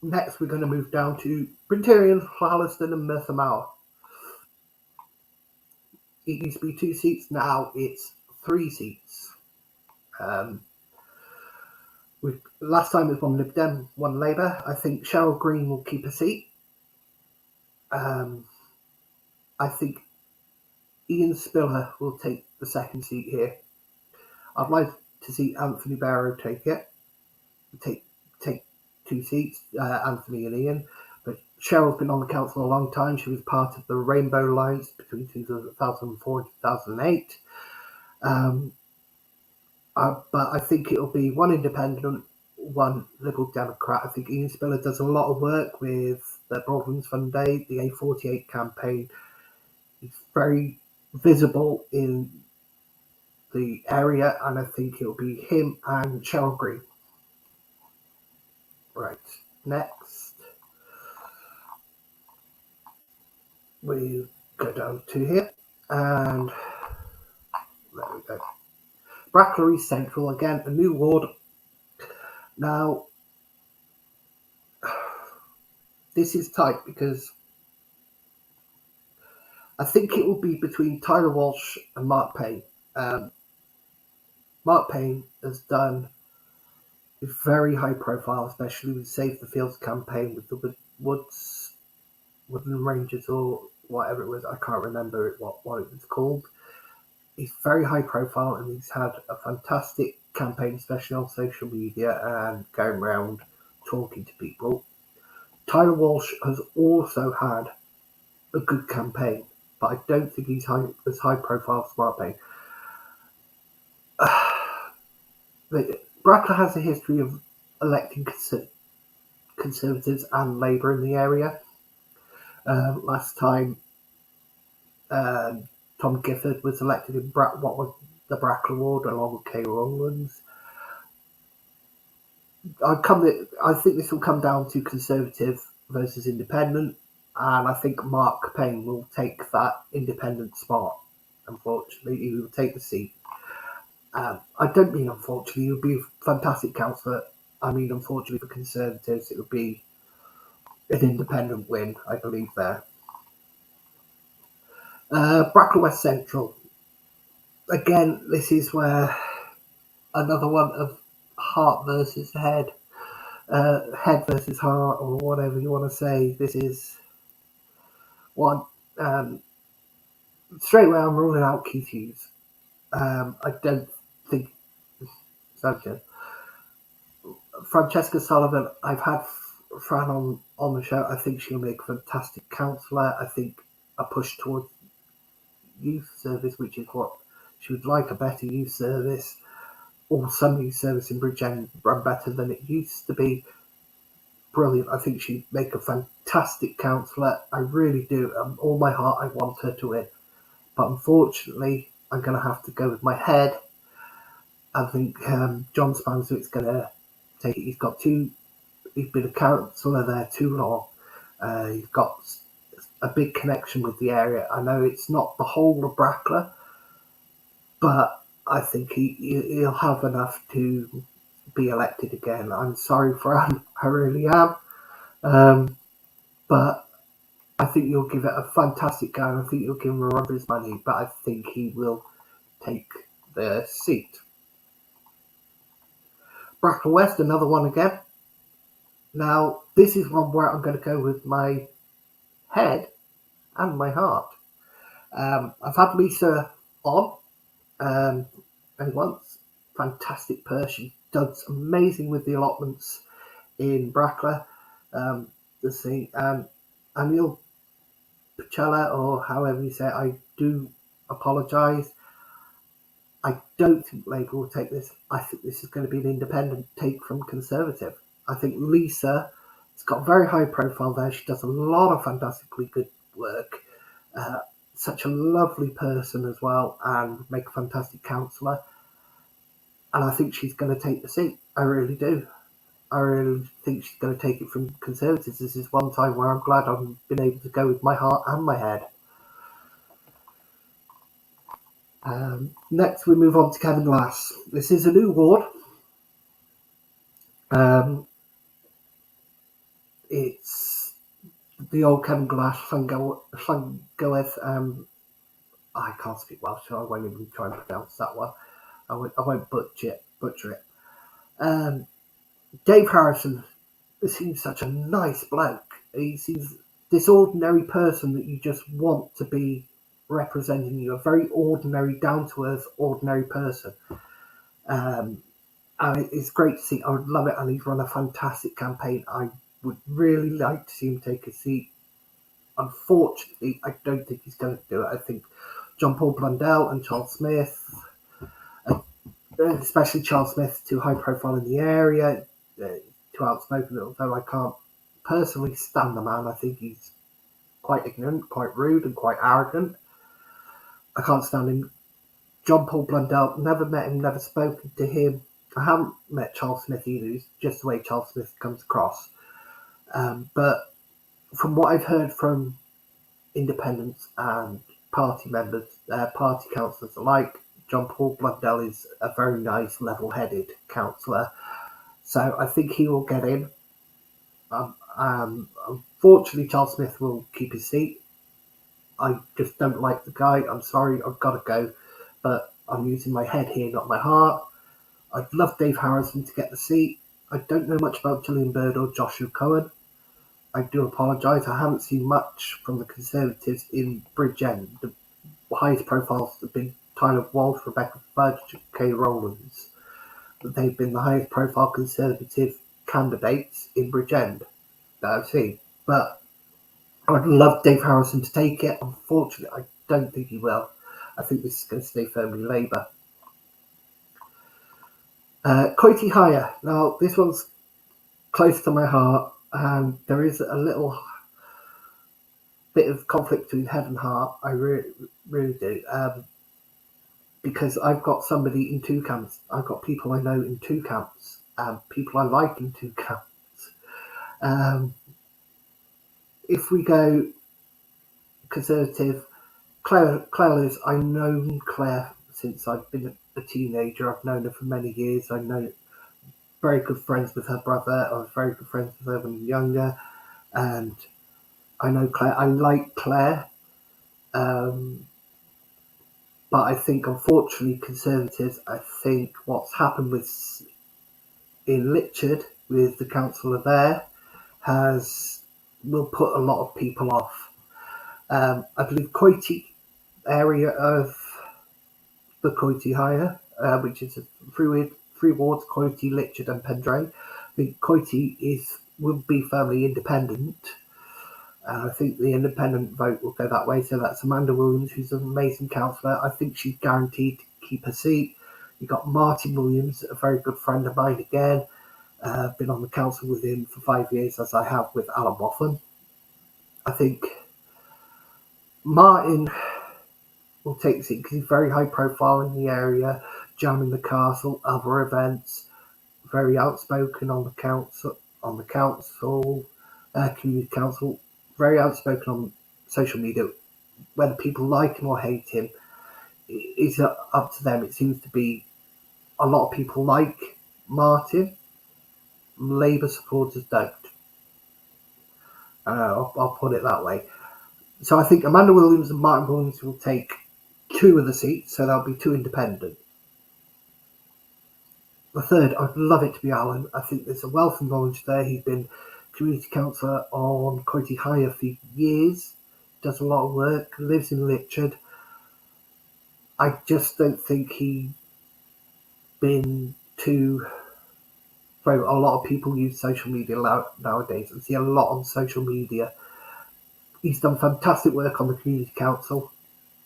Next, we're going to move down to Brintarian, Harleston, and Merthyr Mawr. It used to be two seats, now it's three seats. Last time it was one Lib Dem, one Labour. I think Cheryl Green will keep a seat. I think Ian Spiller will take the second seat here. I'd like to see Anthony Barrow take two seats, Anthony and Ian. But Cheryl's been on the council a long time. She was part of the Rainbow Alliance between 2004 and 2008. But I think it'll be one Independent, one Liberal Democrat. I think Ian Spiller does a lot of work with the Broadlands Fund Day, the A48 campaign. He's very visible in the area, and I think it'll be him and Cheryl Green. Right, next we go down to here, and there we go. Brackler East Central, again, a new ward. Now, this is tight because I think it will be between Tyler Walsh and Mark Payne. Mark Payne has done a very high profile, especially with Save the Fields campaign with the Woodland Rangers or whatever it was. I can't remember what it was called. He's very high profile and he's had a fantastic campaign, especially on social media and going around talking to people. Tyler Walsh has also had a good campaign, but I don't think he's as high profile as Mark Payne. Brackler has a history of electing Conservatives and Labour in the area. Last time, Tom Gifford was elected in what was the Brackler ward along with Kay Rowlands. I think this will come down to Conservative versus Independent, and I think Mark Payne will take that Independent spot. Unfortunately, he will take the seat. I don't mean unfortunately, he would be a fantastic councillor. I mean, unfortunately for Conservatives, it would be an independent win, I believe, there. Brackler West Central. Again, this is where another one of heart versus head. Head versus heart, or whatever you want to say. This is one. Straight away, I'm ruling out Keith Hughes. I don't think. Okay. Francesca Sullivan, I've had Fran on the show. I think she'll make a fantastic councillor. I think a push towards youth service, which is what she would like, a better youth service, or some youth service in Bridgend run better than it used to be. Brilliant. I think she'd make a fantastic councillor. I really do. All my heart, I want her to win. But unfortunately, I'm going to have to go with my head. I think John Spanswick's going to take it. He's been a councillor there too long. He's got a big connection with the area. I know it's not the whole of Brackler, but I think he'll have enough to be elected again. I'm sorry, Fran. I really am. But I think you'll give it a fantastic go, and I think you'll give him a run for his money, but I think he will take the seat. Brackler West, another one again. Now, this is one where I'm going to go with my head and my heart. I've had Lisa on only once. Fantastic person. Does amazing with the allotments in Brackler. Anil Pachella, or however you say it, I do apologise. I don't think Labour will take this. I think this is going to be an independent take from Conservative. I think Lisa has got a very high profile there. She does a lot of fantastically good work. Such a lovely person as well, and make a fantastic councillor. And I think she's going to take the seat. I really do. I really think she's going to take it from Conservatives. This is one time where I'm glad I've been able to go with my heart and my head. Next, we move on to Kevin Glass. This is a new ward. It's the old Kevin Glass, Llangoeth. I can't speak Welsh, so I won't even try and pronounce that one. I won't butcher it. Dave Harrison seems such a nice bloke. He seems this ordinary person that you just want to be representing you, a very ordinary, down-to-earth, ordinary person. And it's great to see. I would love it, and he's run a fantastic campaign. I would really like to see him take a seat. Unfortunately, I don't think he's going to do it. I think John Paul Blundell and Charles Smith, especially Charles Smith, too high profile in the area, too outspoken, although I can't personally stand the man. I think he's quite ignorant, quite rude, and quite arrogant. I can't stand him. John Paul Blundell, never met him, never spoken to him. I haven't met Charles Smith either. It's just the way Charles Smith comes across. But from what I've heard from independents and party members, party councillors alike, John Paul Blundell is a very nice, level-headed councillor. So I think he will get in. Unfortunately, Charles Smith will keep his seat. I just don't like the guy. I'm sorry, I've got to go. But I'm using my head here, not my heart. I'd love Dave Harrison to get the seat. I don't know much about Gillian Bird or Joshua Cohen. I do apologise. I haven't seen much from the Conservatives in Bridgend. The highest profiles have been Tyler Walsh, Rebecca Fudge, Kay Rowlands. They've been the highest profile Conservative candidates in Bridgend that I've seen. But I'd love Dave Harrison to take it. Unfortunately, I don't think he will. I think this is going to stay firmly Labour. Coity Hire. Now, this one's close to my heart, and there is a little bit of conflict between head and heart. I really do. Because I've got somebody in two camps. I've got people I know in two camps, people I like in two camps. If we go Conservative, Claire Lewis, I've known Claire since I've been a teenager. I've known her for many years. I know very good friends with her brother. I was very good friends with her when I was younger. And I know Claire. I like Claire. But I think, unfortunately, Conservatives, I think what's happened in Litchard with the councillor there will put a lot of people off. I believe Coity area of the Coity Hire, which is three wards, Coity, Litchard and Pendrain. I think Coity will be firmly independent. I think the independent vote will go that way. So that's Amanda Williams, who's an amazing councillor. I think she's guaranteed to keep her seat. You've got Martin Williams, a very good friend of mine again. Been on the council with him for 5 years, as I have with Alan Wathen. I think Martin will take the seat because he's very high profile in the area, jamming the castle, other events, very outspoken on the council, community council, very outspoken on social media. Whether people like him or hate him is up to them. It seems to be a lot of people like Martin. Labour supporters don't. I'll put it that way. So I think Amanda Williams and Martin Williams will take 2 of the seats, so there'll be 2 independent. The third, I'd love it to be Alan. I think there's a wealth of knowledge there. He's been community councillor on Coity Hire for years, does a lot of work, lives in Litchard. I just don't think he's been too... A lot of people use social media nowadays and see a lot on social media. He's done fantastic work on the community council.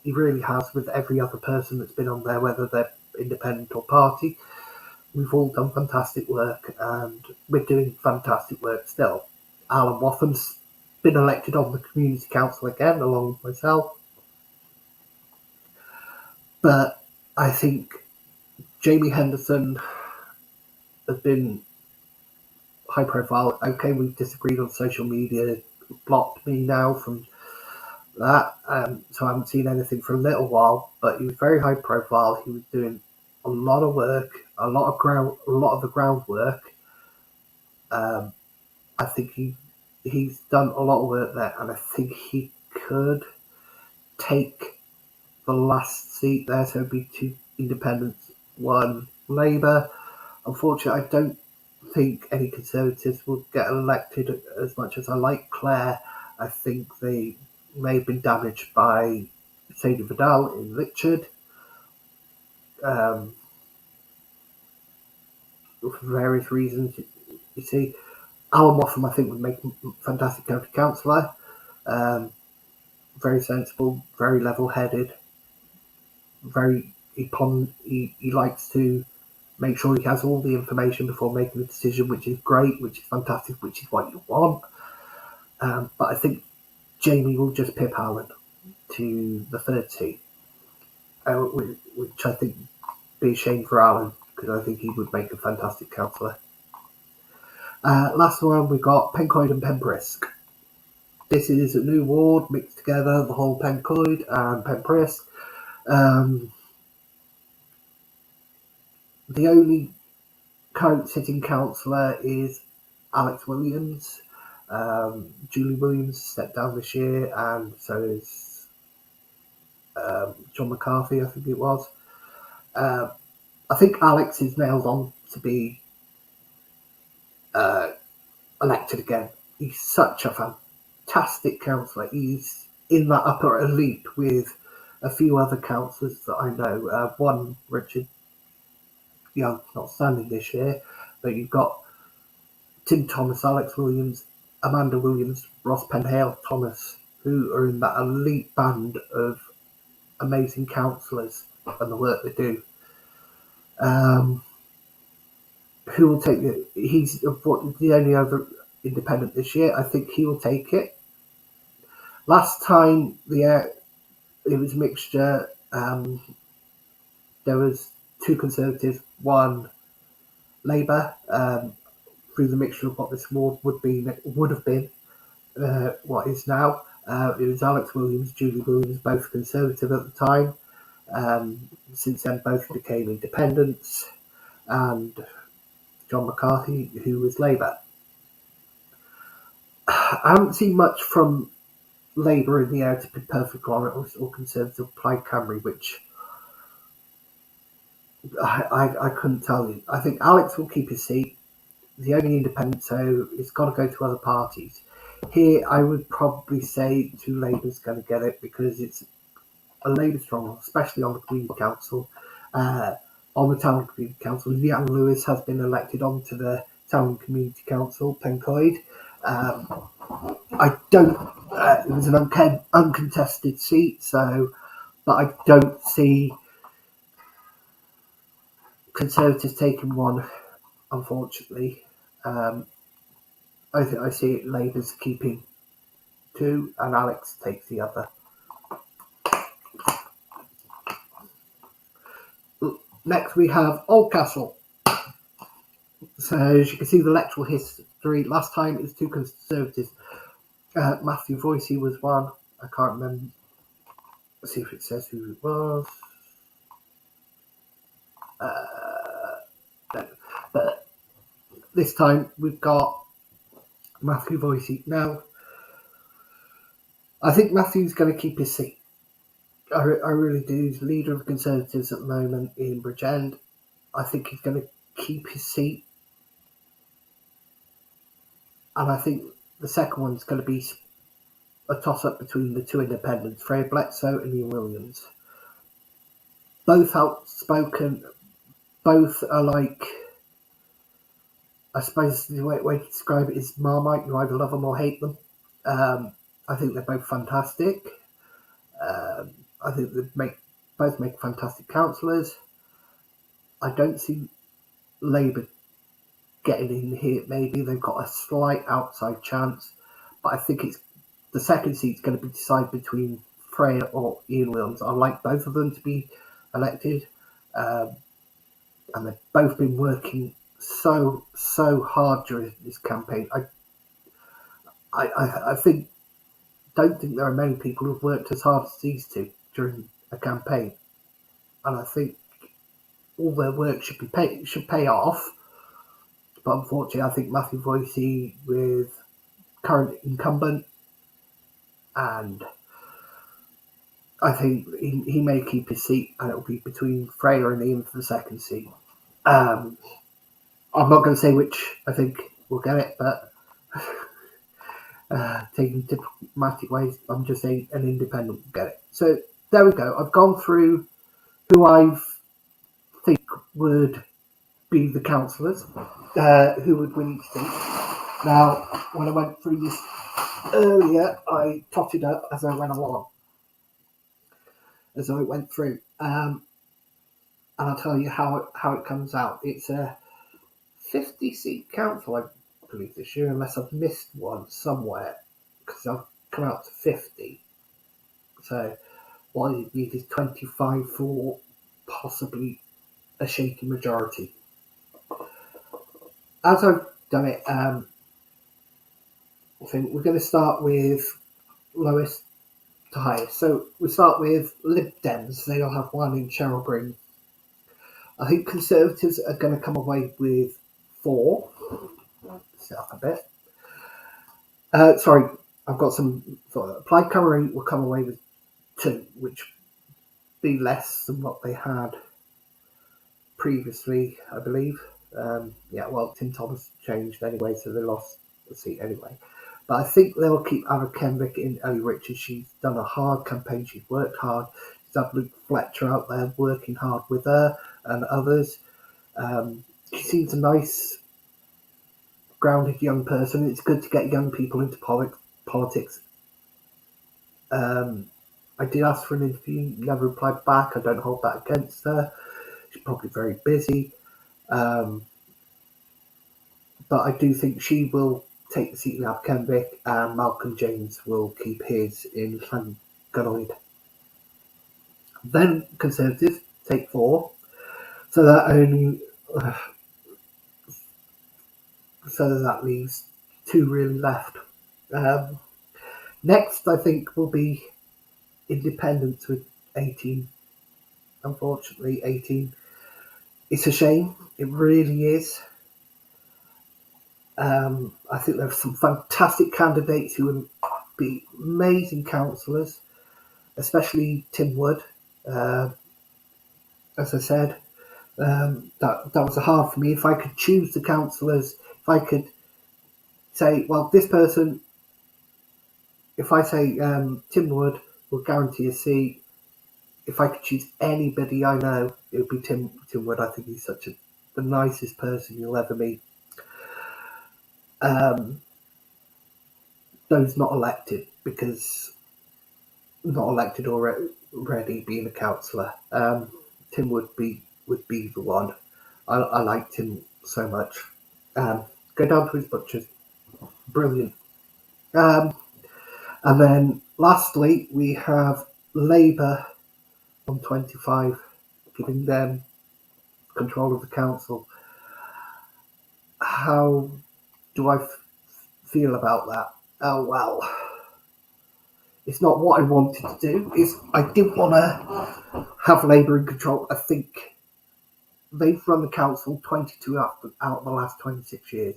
He really has, with every other person that's been on there, whether they're independent or party. We've all done fantastic work, and we're doing fantastic work still. Alan Wathen's been elected on the community council again, along with myself. But I think Jamie Henderson has been high profile. Okay, we've disagreed on social media, blocked me now from that, so I haven't seen anything for a little while, but he was very high profile. He was doing a lot of work, a lot of the groundwork. I think he's done a lot of work there, and I think he could take the last seat there, so it'd be 2 independents, 1 Labour. Unfortunately, I don't think any Conservatives will get elected. As much as I like Claire, I think they may have been damaged by Sadie Vidal in Litchard. For various reasons, you see. Alan Wathen, I think, would make a fantastic county councillor. Very sensible, very level-headed. He likes to make sure he has all the information before making a decision, which is great, which is fantastic, which is what you want. But I think Jamie will just pip Alan to the 3rd seat, which I think would be a shame for Alan, because I think he would make a fantastic councillor. Last one, we got Pencoed and Penbrisk. This is a new ward mixed together, the whole Pencoed and Penbrisk. The only current sitting councillor is Alex Williams. Julie Williams stepped down this year, and so is John McCarthy, I think it was. I think Alex is nailed on to be elected again. He's such a fantastic councillor. He's in that upper elite with a few other councillors that I know. One, Richard Young, not standing this year, but you've got Tim Thomas, Alex Williams, Amanda Williams, Ross Penhale Thomas, who are in that elite band of amazing councillors and the work they do. who will take it? He's the only other independent this year. I think he will take it. Last time it was a mixture. There was two Conservatives, one Labour. Through the mixture of what this award would have been, what is now. It was Alex Williams, Julie Williams, both Conservative at the time. Since then, both became independents, and John McCarthy, who was Labour. I haven't seen much from Labour in the air, to be perfectly honest, or Conservative Plaid Cymru, which I couldn't tell you. I think Alex will keep his seat. The only independent, so it's got to go to other parties. Here, I would probably say two Labour's going to get it because it's a Labour stronghold, especially on the Community Council. On the Town Community Council, Leanne Lewis has been elected onto the Town Community Council, Pencoed. I don't. It was an uncontested seat, but I don't see Conservatives taking one, unfortunately. I see Labour's keeping two, and Alex takes the other. Next, we have Oldcastle. So, as you can see, the electoral history. Last time it was two Conservatives. Matthew Voicey was one. I can't remember. Let's see if it says who it was. No. But this time we've got Matthew Voicey. Now, I think Matthew's going to keep his seat. I really do. He's leader of the Conservatives at the moment in Bridgend. I think he's going to keep his seat. And I think the second one's going to be a toss-up between the two independents, Freya Bledsoe and Ian Williams. Both outspoken. Both are like, I suppose the way to describe it is Marmite. You either love them or hate them. I think they're both fantastic. I think they both make fantastic councillors. I don't see Labour getting in here. Maybe they've got a slight outside chance, but I think it's the second seat's going to be decided between Freya or Ian Williams. I like both of them to be elected, and they've both been working so hard during this campaign. I don't think there are many people who've worked as hard as these two during a campaign, and I think all their work should pay off. But unfortunately, I think Matthew Voicey, with current incumbent, and I think he may keep his seat, and it'll be between Freya and Ian for the second seat. I'm not going to say which I think will get it, but taking diplomatic ways, I'm just saying an independent will get it. So there we go. I've gone through who I think would be the councillors, who would win each seat. Now, when I went through this earlier, I totted up as I went along, as I went through, and I'll tell you how it comes out. It's a 50-seat council, I believe, this year, unless I've missed one somewhere, because I've come out to 50. So what you need is 25 for possibly a shaky majority. As I've done it, I think we're going to start with lowest to highest. So we start with Lib Dems. They'll have one in Cheryl Green. I think Conservatives are going to come away with 4. Set up a bit. Sorry, I've got some thought. Plaid Cymru will come away with 2, which be less than what they had previously, I believe. Tim Thomas changed anyway, so they lost the seat anyway. But I think they'll keep Anna Kenrick in Ellie Richards. She's done a hard campaign. She's worked hard. She's had Luke Fletcher out there working hard with her and others. She seems a nice, grounded young person. It's good to get young people into politics. I did ask for an interview, never replied back. I don't hold that against her. She's probably very busy. but I do think she will take the seat in Aberkenwick, and Malcolm James will keep his in Llangollen. Then Conservatives take 4, so that leaves 2 really left. Next, I think, will be Independents with 18. Unfortunately, 18. It's a shame. It really is. I think there are some fantastic candidates who would be amazing councillors, especially Tim Wood. As I said, that was hard for me. If I could choose the councillors, if I could say, well, this person, if I say Tim Wood will guarantee a seat, if I could choose anybody I know, it would be Tim Wood. I think he's the nicest person you'll ever meet. Those not elected, because not elected already being a councillor. Tim would be the one. I liked him so much. Go down to his butchers. Brilliant. And then lastly, we have Labour on 25, giving them control of the council. How do I feel about that? Oh, well, it's not what I wanted to do. I did want to have Labour in control. I think they've run the council 22 out of the last 26 years.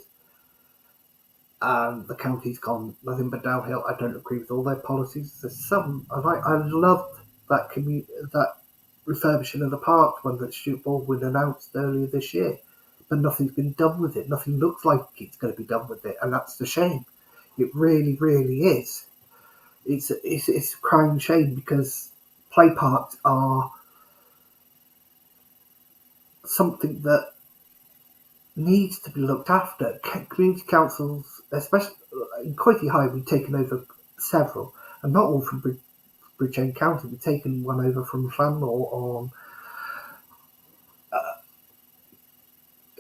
And the county's gone nothing but downhill. I don't agree with all their policies. There's some I loved that refurbishing of the park when the Stuart Baldwin announced earlier this year, but nothing's been done with it. Nothing looks like it's going to be done with it, and that's the shame. It really, really is. It's a crying shame, because play parks are something that needs to be looked after. Community councils, especially in Coity High, we've taken over several, and not all from Bridgend County. We've taken one over from Llanmore on,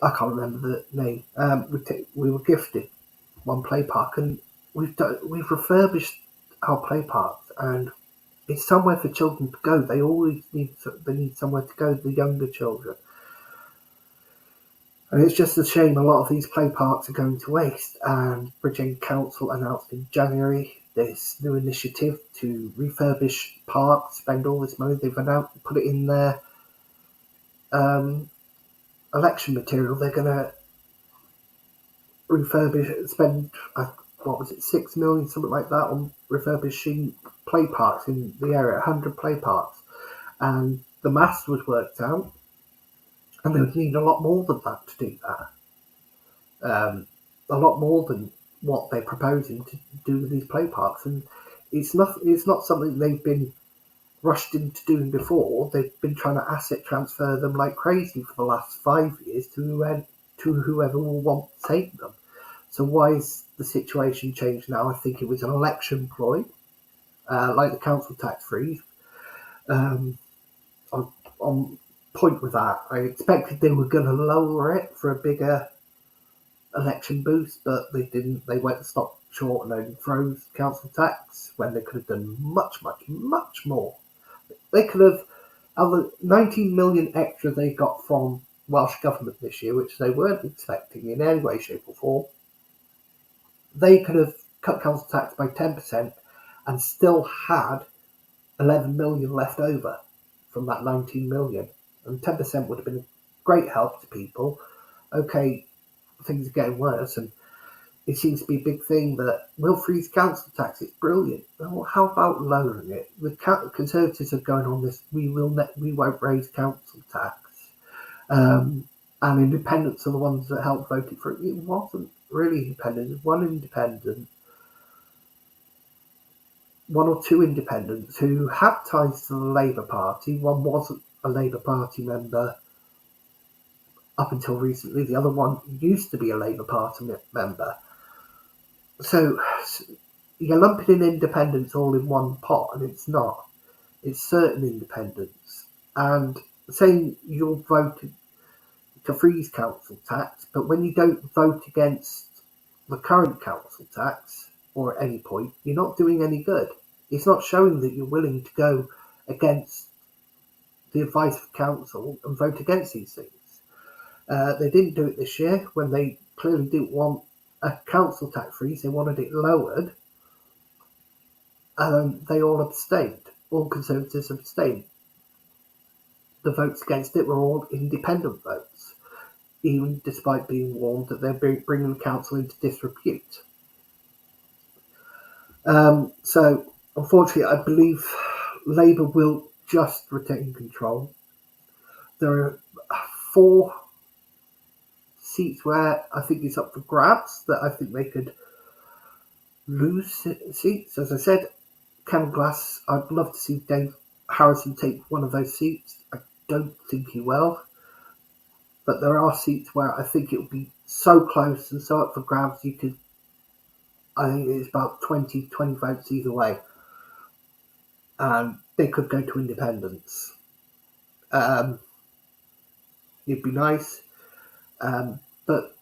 I can't remember the name. We were gifted one play park, and we've refurbished our play parks, and it's somewhere for children to go. They always need somewhere to go, the younger children. And it's just a shame a lot of these play parks are going to waste. And Bridgend Council announced in January this new initiative to refurbish parks, spend all this money. They've put it in their election material. They're going to spend, what was it, 6 million, something like that, on refurbishing play parks in the area, 100 play parks. And the maths was worked out, and they would need a lot more than that to do that. A lot more than what they're proposing to do with these play parks. And it's not something they've been rushed into doing before. They've been trying to asset transfer them like crazy for the last 5 years to whoever will want to take them. So why is the situation changed now? I think it was an election ploy, like the council tax freeze. On point with that, I expected they were going to lower it for a bigger election boost, but they didn't. They went to stop short and only froze council tax when they could have done much, much, much more. They could have, out of the 19 million extra they got from Welsh Government this year, which they weren't expecting in any way, shape or form, they could have cut council tax by 10% and still had 11 million left over from that 19 million. And 10% would have been a great help to people. Okay, things are getting worse, and it seems to be a big thing that we'll freeze council tax. It's brilliant. Well, how about lowering it? The Conservatives are going on this. We won't raise council tax. And independents are the ones that helped vote it for it. It wasn't really independent. It was one or two independents who had ties to the Labour Party. One wasn't a Labour Party member up until recently. The other one used to be a Labour Party member. So you're lumping in independents all in one pot, and it's not. It's certain independents. And saying you're voting to freeze council tax, but when you don't vote against the current council tax or at any point, you're not doing any good. It's not showing that you're willing to go against the advice of council and vote against these things. They didn't do it this year when they clearly didn't want a council tax freeze. They wanted it lowered, and they all abstained. All Conservatives abstained. The votes against it were all independent votes, even despite being warned that they're bringing the council into disrepute. So, unfortunately, I believe Labour will just retain control. There are 4 seats where I think it's up for grabs, that I think they could lose seats. As I said, Canon Glass, I'd love to see Dave Harrison take one of those seats. I don't think he will. But there are seats where I think it would be so close and so up for grabs, I think it's about 20 votes either way. And they could go to independents. It'd be nice. But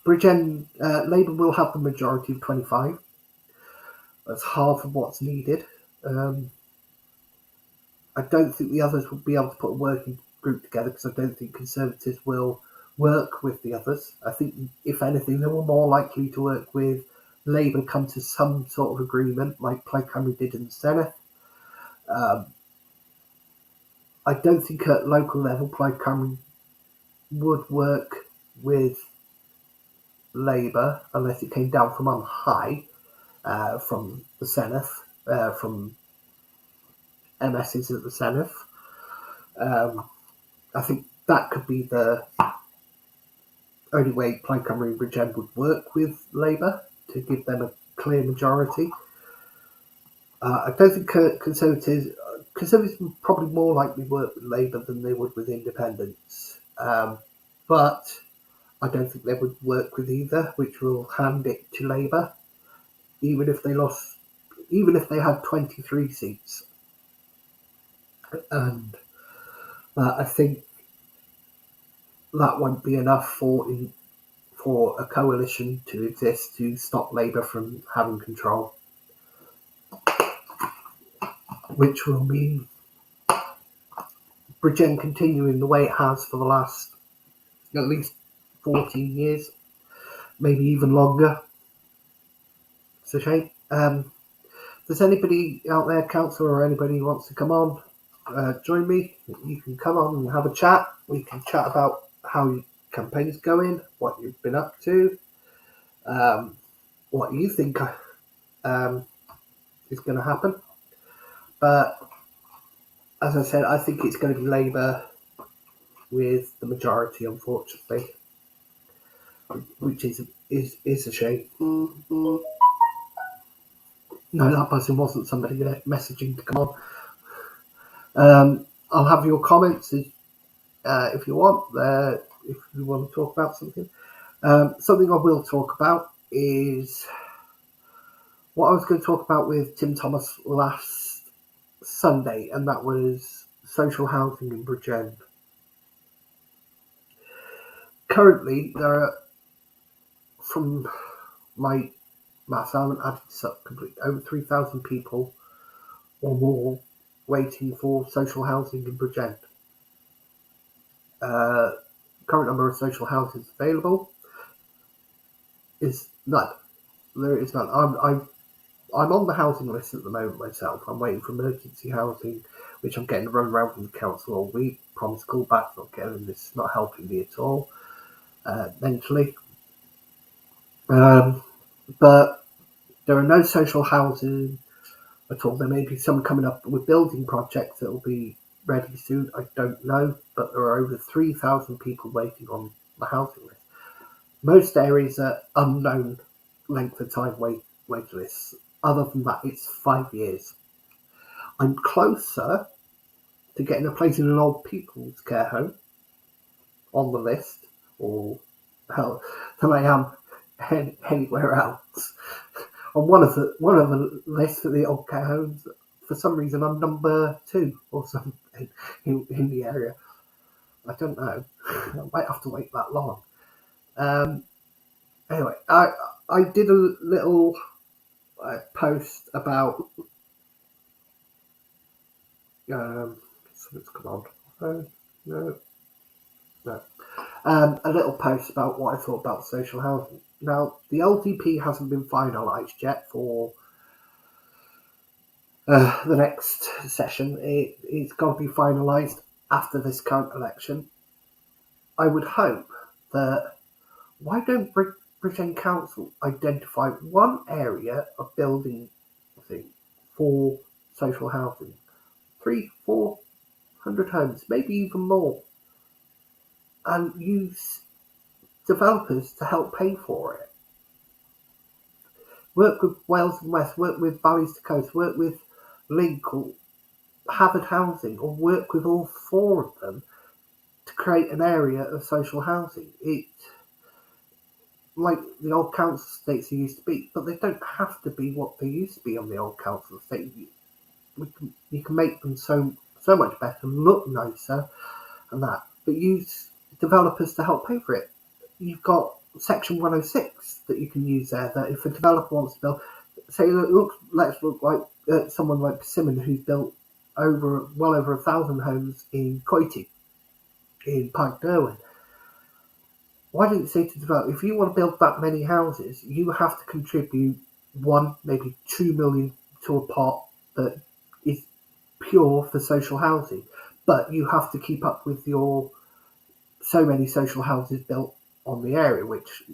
Bridgend, Labour will have the majority of 25. That's half of what's needed. I don't think the others will be able to put a working group together, because I don't think Conservatives will work with the others. I think, if anything, they were more likely to work with Labour, come to some sort of agreement, like Plaid Cymru did in the Senate. I don't think at local level Plaid Cymru would work with Labour unless it came down from on high, from the Senate, from MSs at the Senate. I think that could be the only way Plaid Cymru and Bridgend would work with Labour, to give them a clear majority. I don't think Conservatives would probably more likely work with Labour than they would with independents. But I don't think they would work with either, which will hand it to Labour, even if they had 23 seats. And I think that won't be enough for a coalition to exist to stop Labour from having control, which will mean Bridgend continuing the way it has for the last at least 14 years, maybe even longer. It's a shame. If there's anybody out there, councillor or anybody who wants to come on, join me. You can come on and have a chat. We can chat about how your campaign is going, what you've been up to, what you think is going to happen. But as I said, I think it's going to be Labour with the majority, unfortunately, which is a shame. No, that person wasn't somebody messaging to come on. I'll have your comments if you want. If you want to talk about something. Something I will talk about is what I was going to talk about with Tim Thomas last Sunday, and that was social housing in Bridgend. Currently, there are, from my maths, I haven't added this up completely, over 3,000 people or more waiting for social housing in Bridgend. Current number of social houses available is none. There is none. I'm on the housing list at the moment myself. I'm waiting for emergency housing, which I'm getting run around from the council all week. Promised call back, not getting this, not helping me at all mentally. But there are no social housing at all. There may be some coming up with building projects that will be ready soon. I don't know, but there are over 3,000 people waiting on the housing list. Most areas are unknown length of time wait lists. Other than that, it's 5 years. I'm closer to getting a place in an old people's care home on the list, or hell, than I am anywhere else. On one of the lists for the old care homes, for some reason I'm number 2 or something in the area. I don't know. I might have to wait that long. Anyway, I did a little post about something's come on. No, no. A little post about what I thought about social housing. Now, the LDP hasn't been finalised yet for the next session. It's got to be finalised after this current election. I would hope that why don't Bridgend Council identify one area of building for social housing, 300-400 homes, maybe even more, and use developers to help pay for it. Work with Wales and West, work with Valleys to Coast, work with Link or Harvard Housing, or work with all four of them to create an area of social housing. It like the old council estates used to be, but they don't have to be what they used to be on the old council estate. You can make them so much better, look nicer, and that, but use developers to help pay for it. You've got Section 106 that you can use there. That if a developer wants to build, say, let's look like someone like Persimmon, who's built well over 1,000 homes in Coity, in Park Derwent. Why don't you say to develop, if you want to build that many houses, you have to contribute 1, maybe 2 million to a pot that is pure for social housing, but you have to keep up with your so many social houses built on the area, which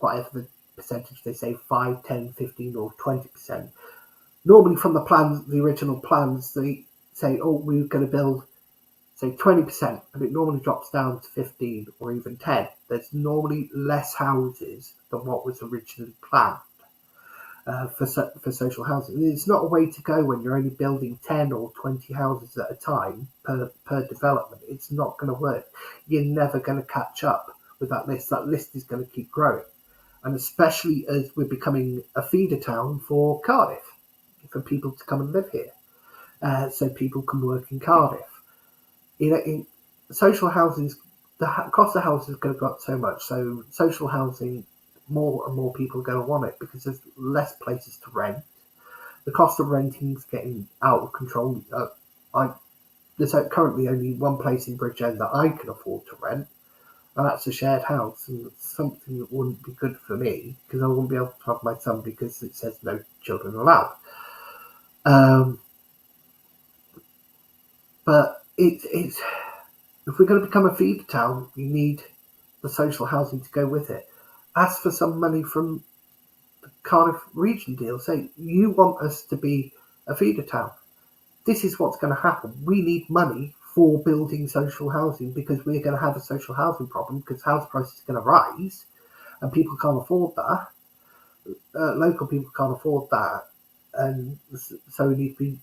whatever the percentage they say, 5, 10, 15 or 20%. Normally from the original plans, they say, oh, we're going to build, say, 20%, and it normally drops down to 15 or even 10. There's normally less houses than what was originally planned for social housing. It's not a way to go when you're only building 10 or 20 houses at a time per development. It's not going to work. You're never going to catch up with that list. That list is going to keep growing. And especially as we're becoming a feeder town for Cardiff, for people to come and live here. So people can work in Cardiff. In social housing, the cost of houses is going to go up so much. So social housing, more and more people are going to want it because there's less places to rent. The cost of renting is getting out of control. There's currently only one place in Bridgend that I can afford to rent, and that's a shared house. And it's something that wouldn't be good for me because I wouldn't be able to have my son because it says no children allowed. But it's if we're going to become a feeder town, you need the social housing to go with it. Ask for some money from the Cardiff region deal. Say, you want us to be a feeder town. This is what's going to happen. We need money for building social housing because we're going to have a social housing problem because house prices are going to rise and people can't afford that. Local people can't afford that. And so we need to be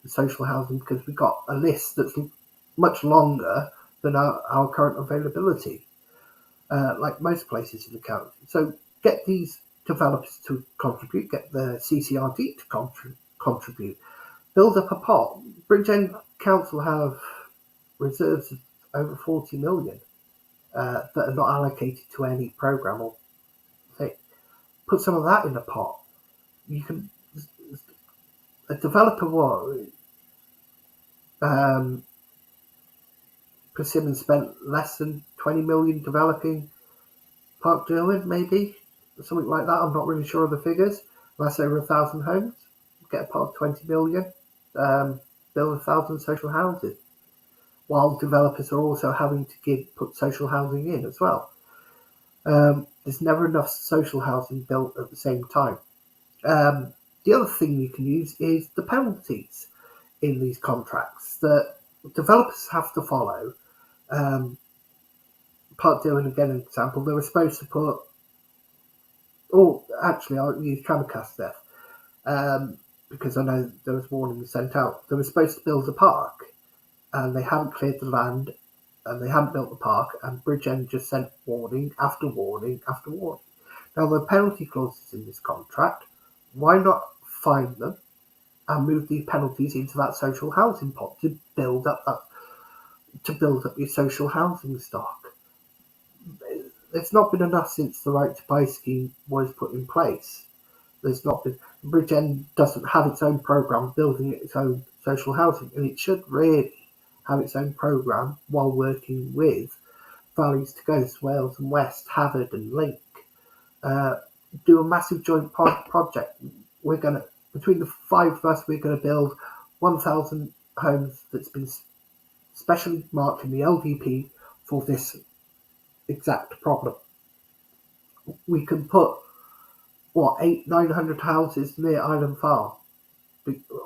social housing because we've got a list that's much longer than our current availability, like most places in the county. So get these developers to contribute, get the CCRD to contribute, build up a pot. Bridgend Council have reserves of over 40 million that are not allocated to any programme or thing. Put some of that in the pot. You can, a developer Persimmon spent less than 20 million developing Park Derwent, maybe something like that. I'm not really sure of the figures. That's over 1,000 homes. Get a pot of 20 million, build 1,000 social houses, while developers are also having to put social housing in as well. There's never enough social housing built at the same time. The other thing you can use is the penalties in these contracts that developers have to follow. Park Derwent, again, an example, they were supposed to put, actually, I'll use Tramcast there, because I know there was warnings sent out. They were supposed to build a park, and they haven't cleared the land, and they haven't built the park, and Bridgend just sent warning after warning after warning. Now, there are penalty clauses in this contract. Why not fine them and move these penalties into that social housing pot to build up that to build up your social housing stock. There's not been enough since the Right to Buy scheme was put in place. There's not been. Bridgend doesn't have its own programme building its own social housing, and it should really have its own programme while working with Valleys to Coast, Wales and West, Havard and Link. Do a massive joint project. We're gonna, between the five of us, we're gonna build 1,000 homes that's been specially marked in the LDP for this exact problem. We can put 900 houses near Island Farm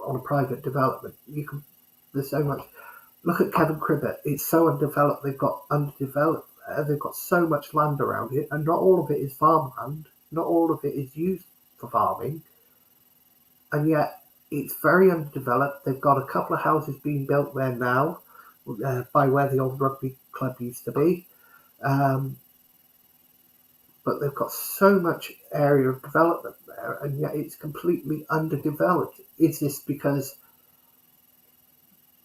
on a private development. There's so much. Look at Kevin Cribbett. It's so undeveloped. They've got underdeveloped there. They've got so much land around it, and not all of it is farmland. Not all of it is used for farming, and yet it's very underdeveloped. They've got a couple of houses being built there now, by where the old rugby club used to be. But they've got so much area of development there, and yet it's completely underdeveloped. Is this because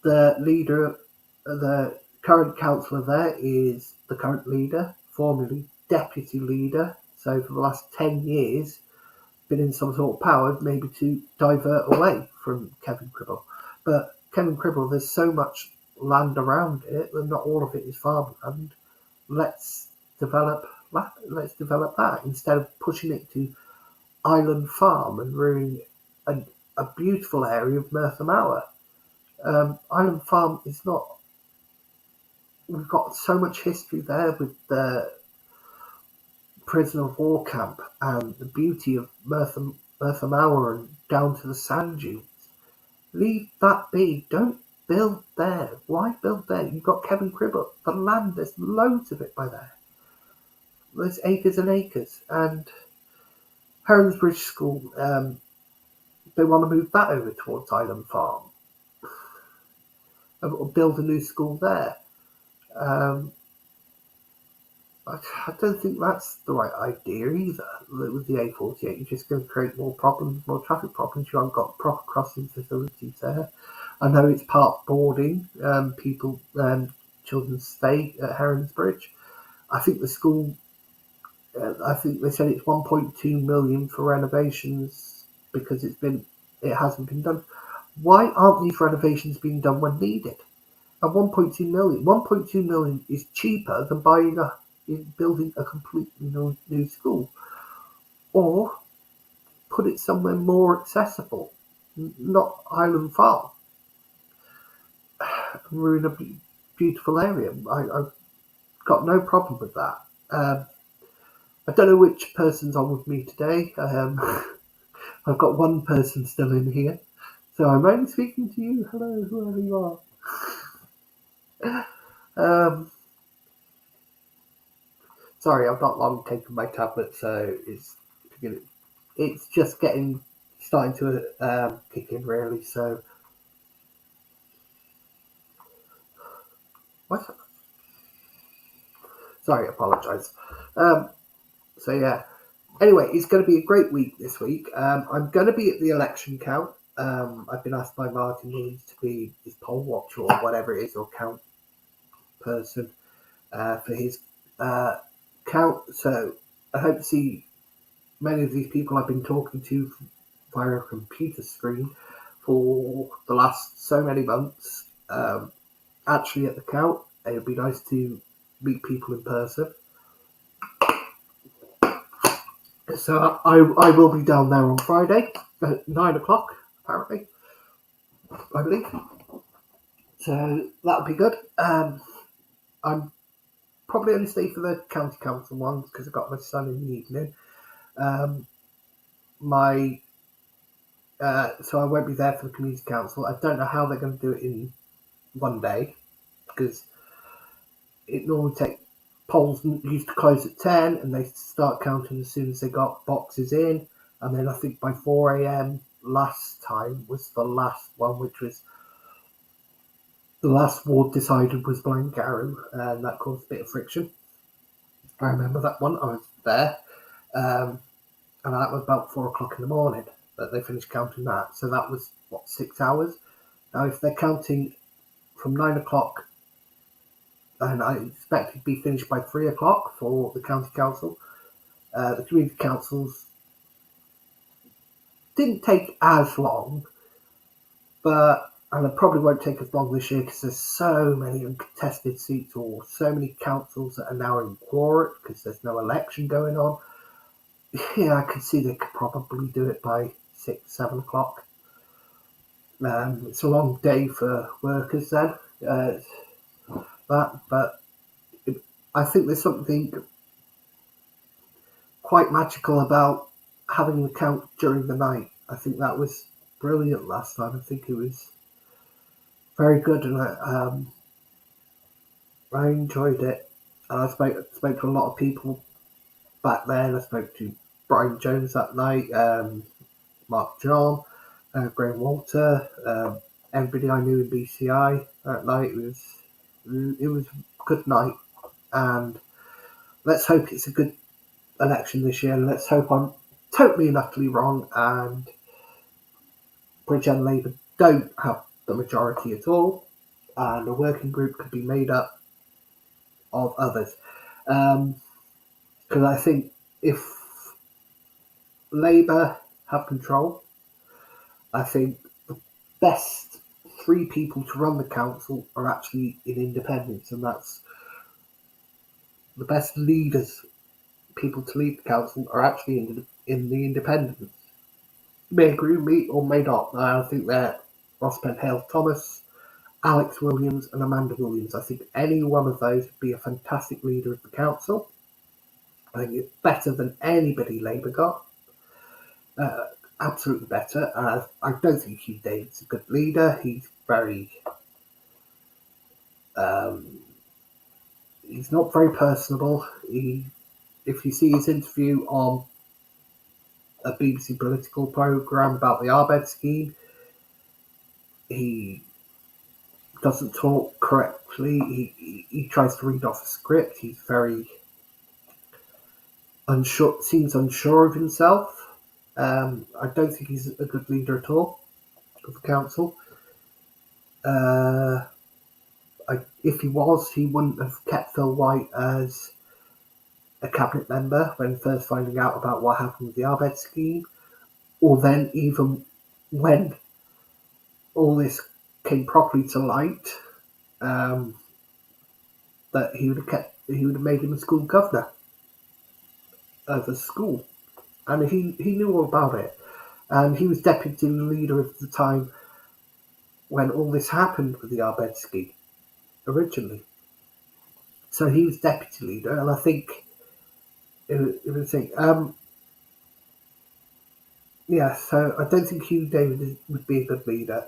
the leader, the current councillor there is the current leader, formerly deputy leader, so for the last 10 years been in some sort of power, maybe to divert away from Kevin Cribble. But Kevin Cribble, there's so much land around it, and not all of it is farmland. Let's develop that instead of pushing it to Island Farm and ruining a beautiful area of Merthyr Mawr. Island Farm is not. We've got so much history there with the prisoner of war camp and the beauty of Merthyr Mawr and down to the sand dunes. Leave that be. Don't build there. Why build there? You've got Kevin Cribble. The land, there's loads of it by there. There's acres and acres. And Herons Bridge School, they want to move that over towards Island Farm. Or build a new school there. I don't think that's the right idea either. With the A48, you're just going to create more problems, more traffic problems. You haven't got proper crossing facilities there. I know it's part boarding, children stay at Herons Bridge. I think the school, I think they said it's 1.2 million for renovations because it hasn't been done. Why aren't these renovations being done when needed? At 1.2 million is cheaper than building a completely new school, or put it somewhere more accessible, not Island Farm. Ruin a beautiful area. I've got no problem with that. I don't know which person's on with me today. I've got one person still in here, so I'm only speaking to you. Hello, whoever you are. Sorry, I've not long taken my tablet, so it's just starting to kick in really. So what? Sorry, I apologise. So yeah. Anyway, it's going to be a great week this week. I'm going to be at the election count. I've been asked by Martin Williams to be his poll watcher or whatever it is, or count person for his count. So I hope to see many of these people I've been talking to via a computer screen for the last so many months actually at the count. It would be nice to meet people in person. So I will be down there on Friday at 9 o'clock, apparently, I believe. So that'll be good. I'm probably only stay for the county council ones because I've got my son in the evening. So I won't be there for the community council. I don't know how they're going to do it in one day because it normally takes polls used to close at 10 and they start counting as soon as they got boxes in, and then I think by 4 a.m. last time was the last one, which was the last ward decided was Blangarrow, and that caused a bit of friction. I remember that one. I was there, and that was about 4 o'clock in the morning that they finished counting that. So that was 6 hours. Now if they're counting from 9 o'clock and I expect it to be finished by 3 o'clock for the county council. The community councils didn't take as long, and it probably won't take as long this year because there's so many uncontested seats or so many councils that are now in quorum because there's no election going on. Yeah, I could see they could probably do it by 6, 7 o'clock. It's a long day for workers then. But I think there's something quite magical about having the count during the night. I think that was brilliant last time. I think it was very good, and I enjoyed it. And I spoke to a lot of people back then. I spoke to Brian Jones that night, Mark John, Graham Walter, everybody I knew in BCI that night. It was a good night, and let's hope it's a good election this year. Let's hope I'm totally and utterly wrong, and Bridge and Labour don't have the majority at all, and a working group could be made up of others. Because I think if Labour have control, I think the best 3 people to run the council are actually in independence, and that's the best leaders, people to lead the council, are actually in the independents. You may agree with me or may not. I think they're Ross Penhale Thomas, Alex Williams, and Amanda Williams. I think any one of those would be a fantastic leader of the council. I think it's better than anybody Labour got. Absolutely better. I don't think Hugh David's a good leader. He's very... he's not very personable. If you see his interview on a BBC political programme about the Arbed scheme, he doesn't talk correctly. He tries to read off a script. He's very unsure, seems unsure of himself. I don't think he's a good leader at all of the council. If he was, he wouldn't have kept Phil White as a cabinet member when first finding out about what happened with the Arbed scheme, or then even when all this came properly to light, that he would have made him a school governor of a school, and he knew all about it, and he was deputy leader at the time when all this happened with the Arbed scheme originally. So he was deputy leader, and I think it was so I don't think Hugh David would be a good leader.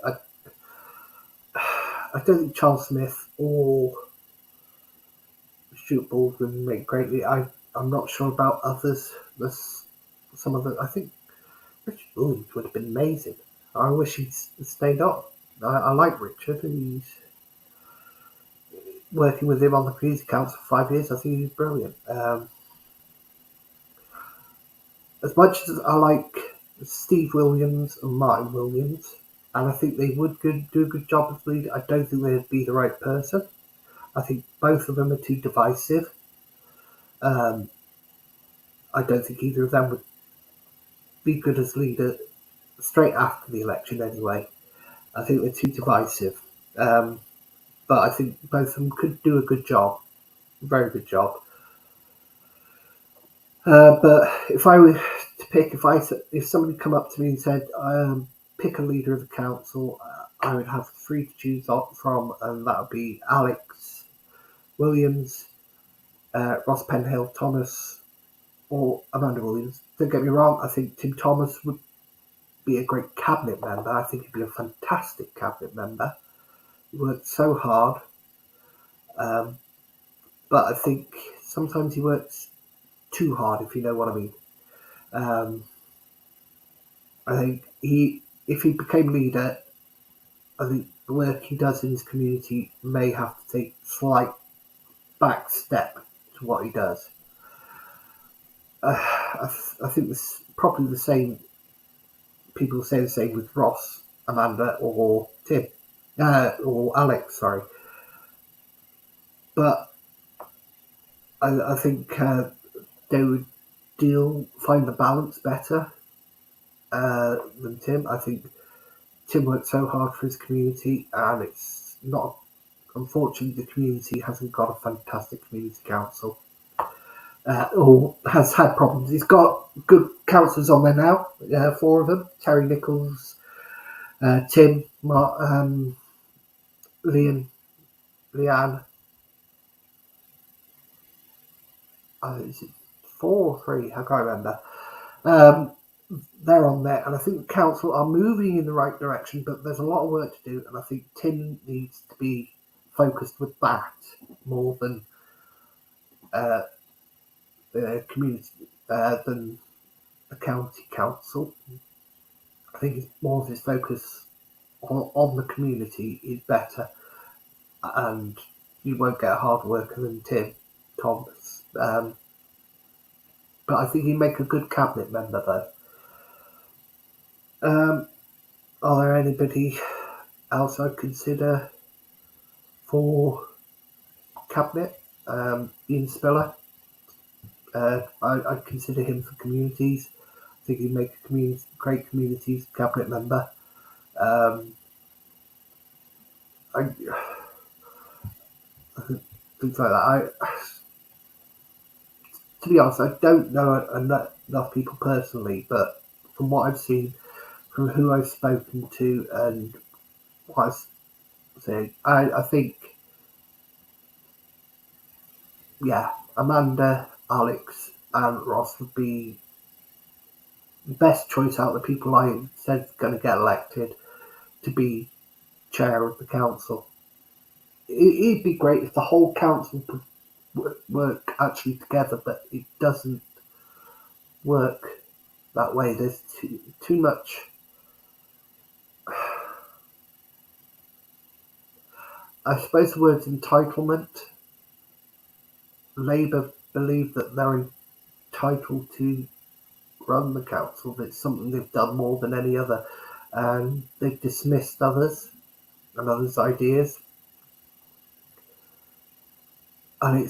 I don't think Charles Smith or Stuart Baldwin make great leaders. I'm not sure about others. There's some of the... I think Richard Williams would have been amazing. I wish he'd stayed on. I like Richard. He's working with him on the Community Council for 5 years. I think he's brilliant. As much as I like Steve Williams and Martin Williams, and I think they would do a good job as leader, I don't think they'd be the right person. I think both of them are too divisive. I don't think either of them would be good as leader straight after the election anyway. I think they're too divisive. But I think both of them could do a good job. A very good job. But if I were to pick, if somebody come up to me and said, pick a leader of the council, I would have 3 to choose from, and that would be Alex Williams, Ross Penhale Thomas, or Amanda Williams. Don't get me wrong, I think Tim Thomas would be a great cabinet member. I think he'd be a fantastic cabinet member. He worked so hard. But I think sometimes he works too hard, if you know what I mean. I think if he became leader, I think the work he does in his community may have to take a slight back step to what he does. I think this probably the same. People say the same with Ross, Amanda, or Tim, or Alex. Sorry. but I think they would find the balance better than Tim. I think Tim worked so hard for his community, and it's not. Unfortunately, the community hasn't got a fantastic community council, or has had problems. He's got good councillors on there now, 4 of them: Terry Nichols, Tim, Leanne. Is it 4 or 3? I can't remember. Um, they're on there, and I think the council are moving in the right direction, but there's a lot of work to do, and I think Tim needs to be focused with that more than the community, than the county council. I think it's more of his focus on the community is better, and you won't get a hard worker than Tim Thomas. But I think he'd make a good cabinet member, though. Are there anybody else I'd consider for cabinet? Ian Spiller. I'd consider him for communities. I think he'd make a great communities cabinet member. Things like that. To be honest, I don't know enough people personally, but from what I've seen, from who I've spoken to, and what I've seen, I think, Amanda, Alex, and Ross would be the best choice out of the people I said going to get elected to be chair of the council. It'd be great if the whole council could work actually together, but it doesn't work that way. There's too much. I suppose the word's entitlement. Labour believe that they're entitled to run the council. It's something they've done more than any other, and they've dismissed others and others' ideas. And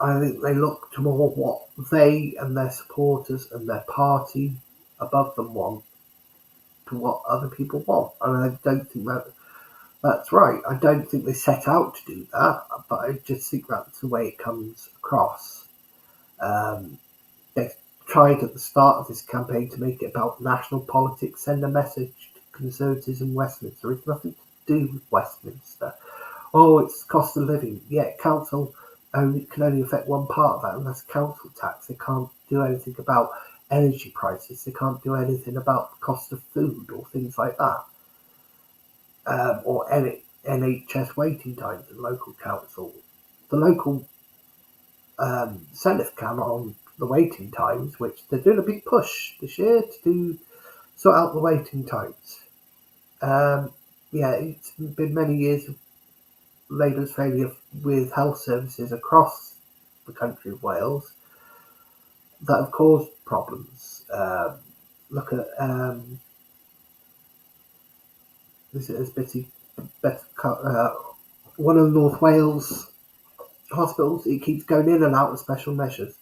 I think they look to more what they and their supporters and their party above them want to what other people want. And I don't think that's right. I don't think they set out to do that, but I just think that's the way it comes across. They tried at the start of this campaign to make it about national politics, send a message to Conservatives in Westminster. It's nothing to do with Westminster. Oh, it's cost of living. Yeah, council can only affect one part of that, and that's council tax. They can't do anything about energy prices. They can't do anything about the cost of food or things like that. Or NHS waiting times in local council. The local Senate can on the waiting times, which they're doing a big push this year to sort out the waiting times. It's been many years of Labour's failure with health services across the country of Wales that have caused problems. Look at one of North Wales hospitals. It keeps going in and out of special measures.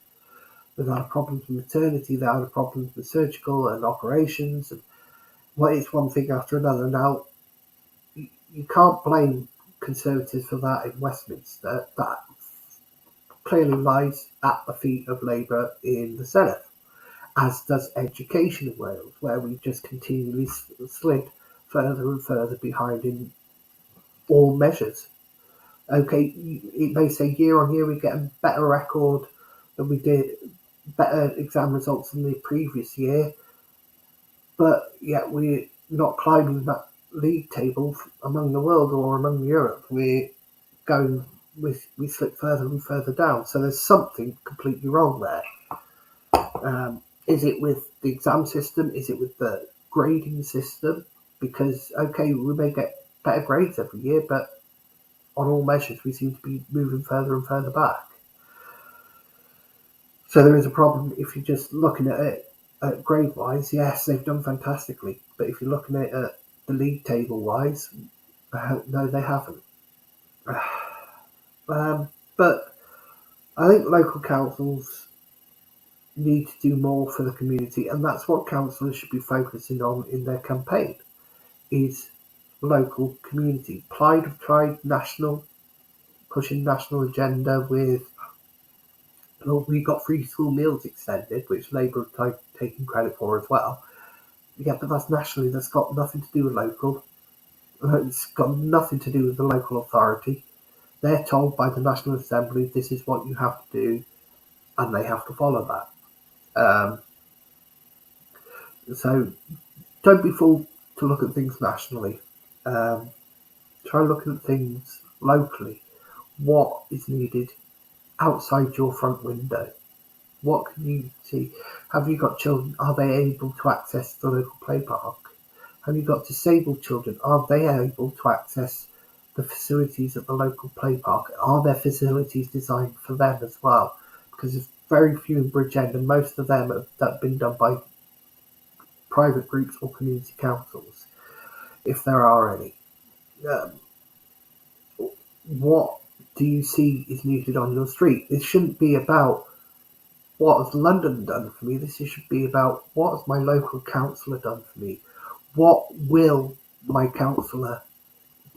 They've had problems with maternity. They had problems with surgical and operations. And it's one thing after another. Now, you can't blame Conservatives for that in Westminster. That clearly lies at the feet of Labour in the Senate, as does education in Wales, where we just continually slid further and further behind in all measures. Okay, it may say year on year we get a better record than we did, better exam results than the previous year, but yet we're not climbing that league table among the world or among Europe. We slip further and further down. So there's something completely wrong there. Is it with the exam system? Is it with the grading system? Because, okay, we may get better grades every year, but on all measures we seem to be moving further and further back. So there is a problem if you're just looking at it grade-wise. Yes, they've done fantastically. But if you're looking at it the league table-wise, no, they haven't. But I think local councils need to do more for the community, and that's what councillors should be focusing on in their campaign, is local community. Clyde have tried pushing national agenda with, well, we got free school meals extended, which Labour have taken credit for as well. Yeah, but that's nationally, that's got nothing to do with local. It's got nothing to do with the local authority. They're told by the National Assembly this is what you have to do, and they have to follow that. So don't be fooled to look at things nationally. Um, Try looking at things locally. What is needed outside your front window? What can you see? Have you got children? Are they able to access the local play park? Have you got disabled children? Are they able to access the facilities at the local play park? Are there facilities designed for them as well? Because there's very few in Bridgend, and most of them have been done by private groups or community councils, if there are any. Um, what do you see is needed on your street? This shouldn't be about what has London done for me. This should be about what has my local councillor done for me. What will my councillor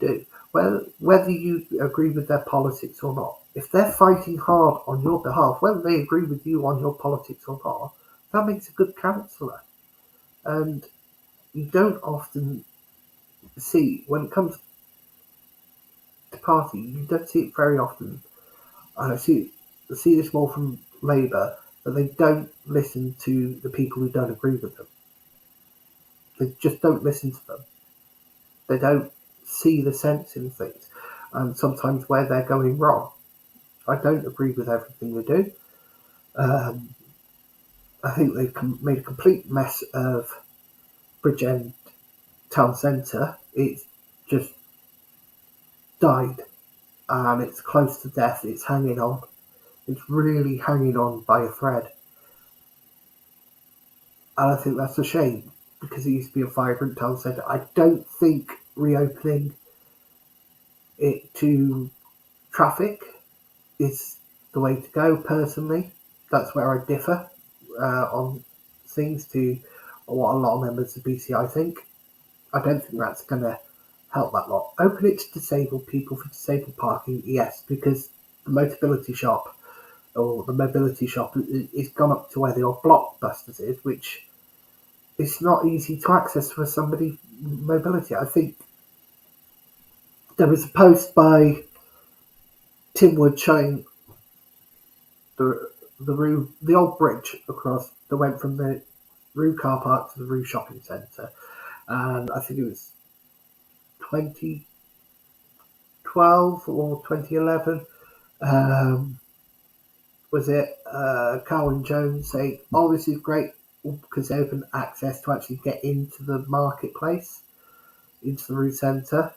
do? Whether you agree with their politics or not, if they're fighting hard on your behalf, whether they agree with you on your politics or not, that makes a good councillor. And you don't often see, when it comes to party, you don't see it very often. And I see this more from Labour, that they don't listen to the people who don't agree with them. They just don't listen to them. They don't see the sense in things, and sometimes where they're going wrong. I don't agree with everything they do. I think they've made a complete mess of Bridgend town centre. It's just died, and it's close to death. It's hanging on. It's really hanging on by a thread. And I think that's a shame, because it used to be a vibrant town centre. I don't think reopening it to traffic is the way to go, personally. That's where I differ on things to what a lot of members of BCI think. I don't think that's going to help that lot. Open it to disabled people for disabled parking, yes, because the mobility shop is gone up to where the old Blockbusters is, which is not easy to access for somebody with mobility. I think there was a post by Tim Wood showing the old bridge across that went from the Rue car park to the Rue shopping centre, and I think it was 2012 or 2011. Was it Carwyn Jones saying, "Oh, this is great because they open access to actually get into the marketplace, into the Rue centre,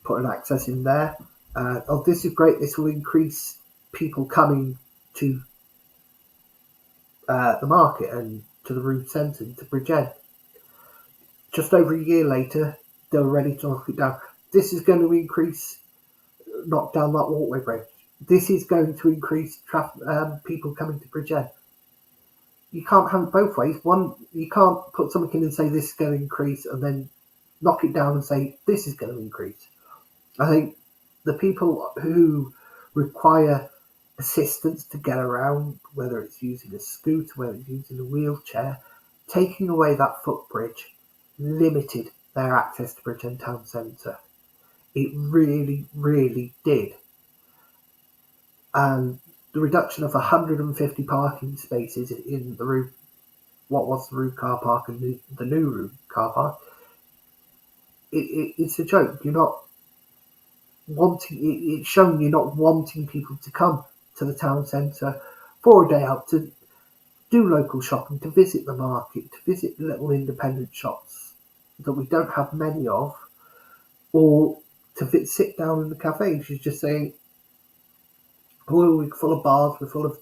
put an access in there. Oh, this is great. This will increase people coming to the market and to the Rue centre, to Bridgend." Just over a year later, they were ready to knock it down. This is going to knock down that walkway bridge. This is going to increase people coming to Bridgend. You can't have it both ways. One, you can't put something in and say this is going to increase, and then knock it down and say this is going to increase. I think the people who require assistance to get around, whether it's using a scooter, whether it's using a wheelchair, taking away that footbridge limited their access to Bridgend Town Centre. It really, really did. And the reduction of 150 parking spaces in the Rue, what was the Rue car park and the new Rue car park, it's a joke. You're not wanting, it's showing you're not wanting people to come to the town centre for a day out to do local shopping, to visit the market, to visit little independent shops that we don't have many of, or to sit down in the cafes. She's just saying, "Oh, we're full of bars, we're full of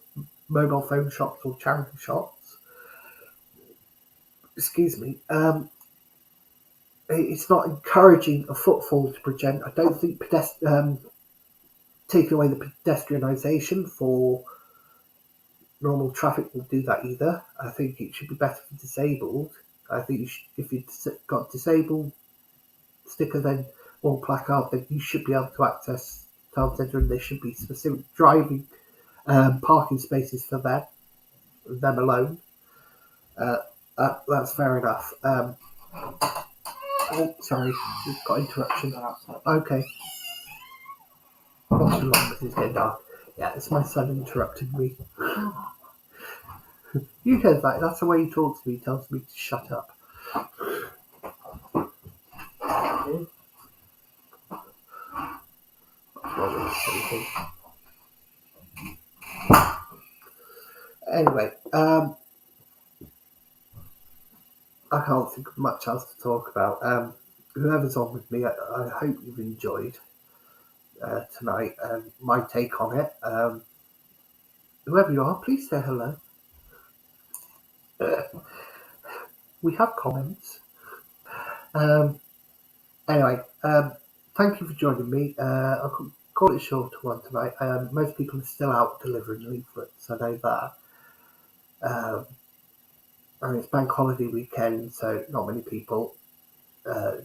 mobile phone shops or charity shops." Excuse me. It's not encouraging a footfall to Bridgend. I don't think taking away the pedestrianisation for normal traffic will do that either. I think it should be better for disabled. I think if you've got disabled sticker, then one placard, then you should be able to access town centre, and there should be specific driving parking spaces for them alone. That's fair enough. Oh, sorry, we've got interruption. Okay. Not too long because it's getting dark. Yeah, it's my son interrupting me. You heard that? That's the way he talks to me. He tells me to shut up. Anyway, I can't think of much else to talk about. Whoever's on with me, I hope you've enjoyed tonight and my take on it. Whoever you are, please say hello. We have comments. Anyway, thank you for joining me. I'll call it a shorter one tonight. Most people are still out delivering leaflets, I know that. And it's bank holiday weekend, so not many people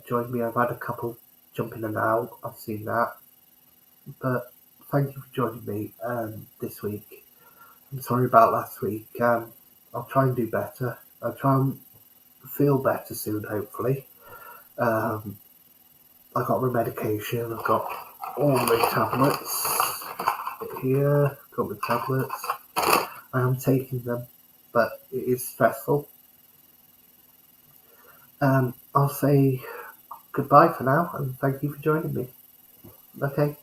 joined me. I've had a couple jump in and out. I've seen that. But thank you for joining me this week. I'm sorry about last week. I'll try and do better. I'll try and feel better soon, hopefully. I've got my medication. I've got all my tablets here. Got my tablets. I am taking them, but it is stressful. I'll say goodbye for now, and thank you for joining me. Okay.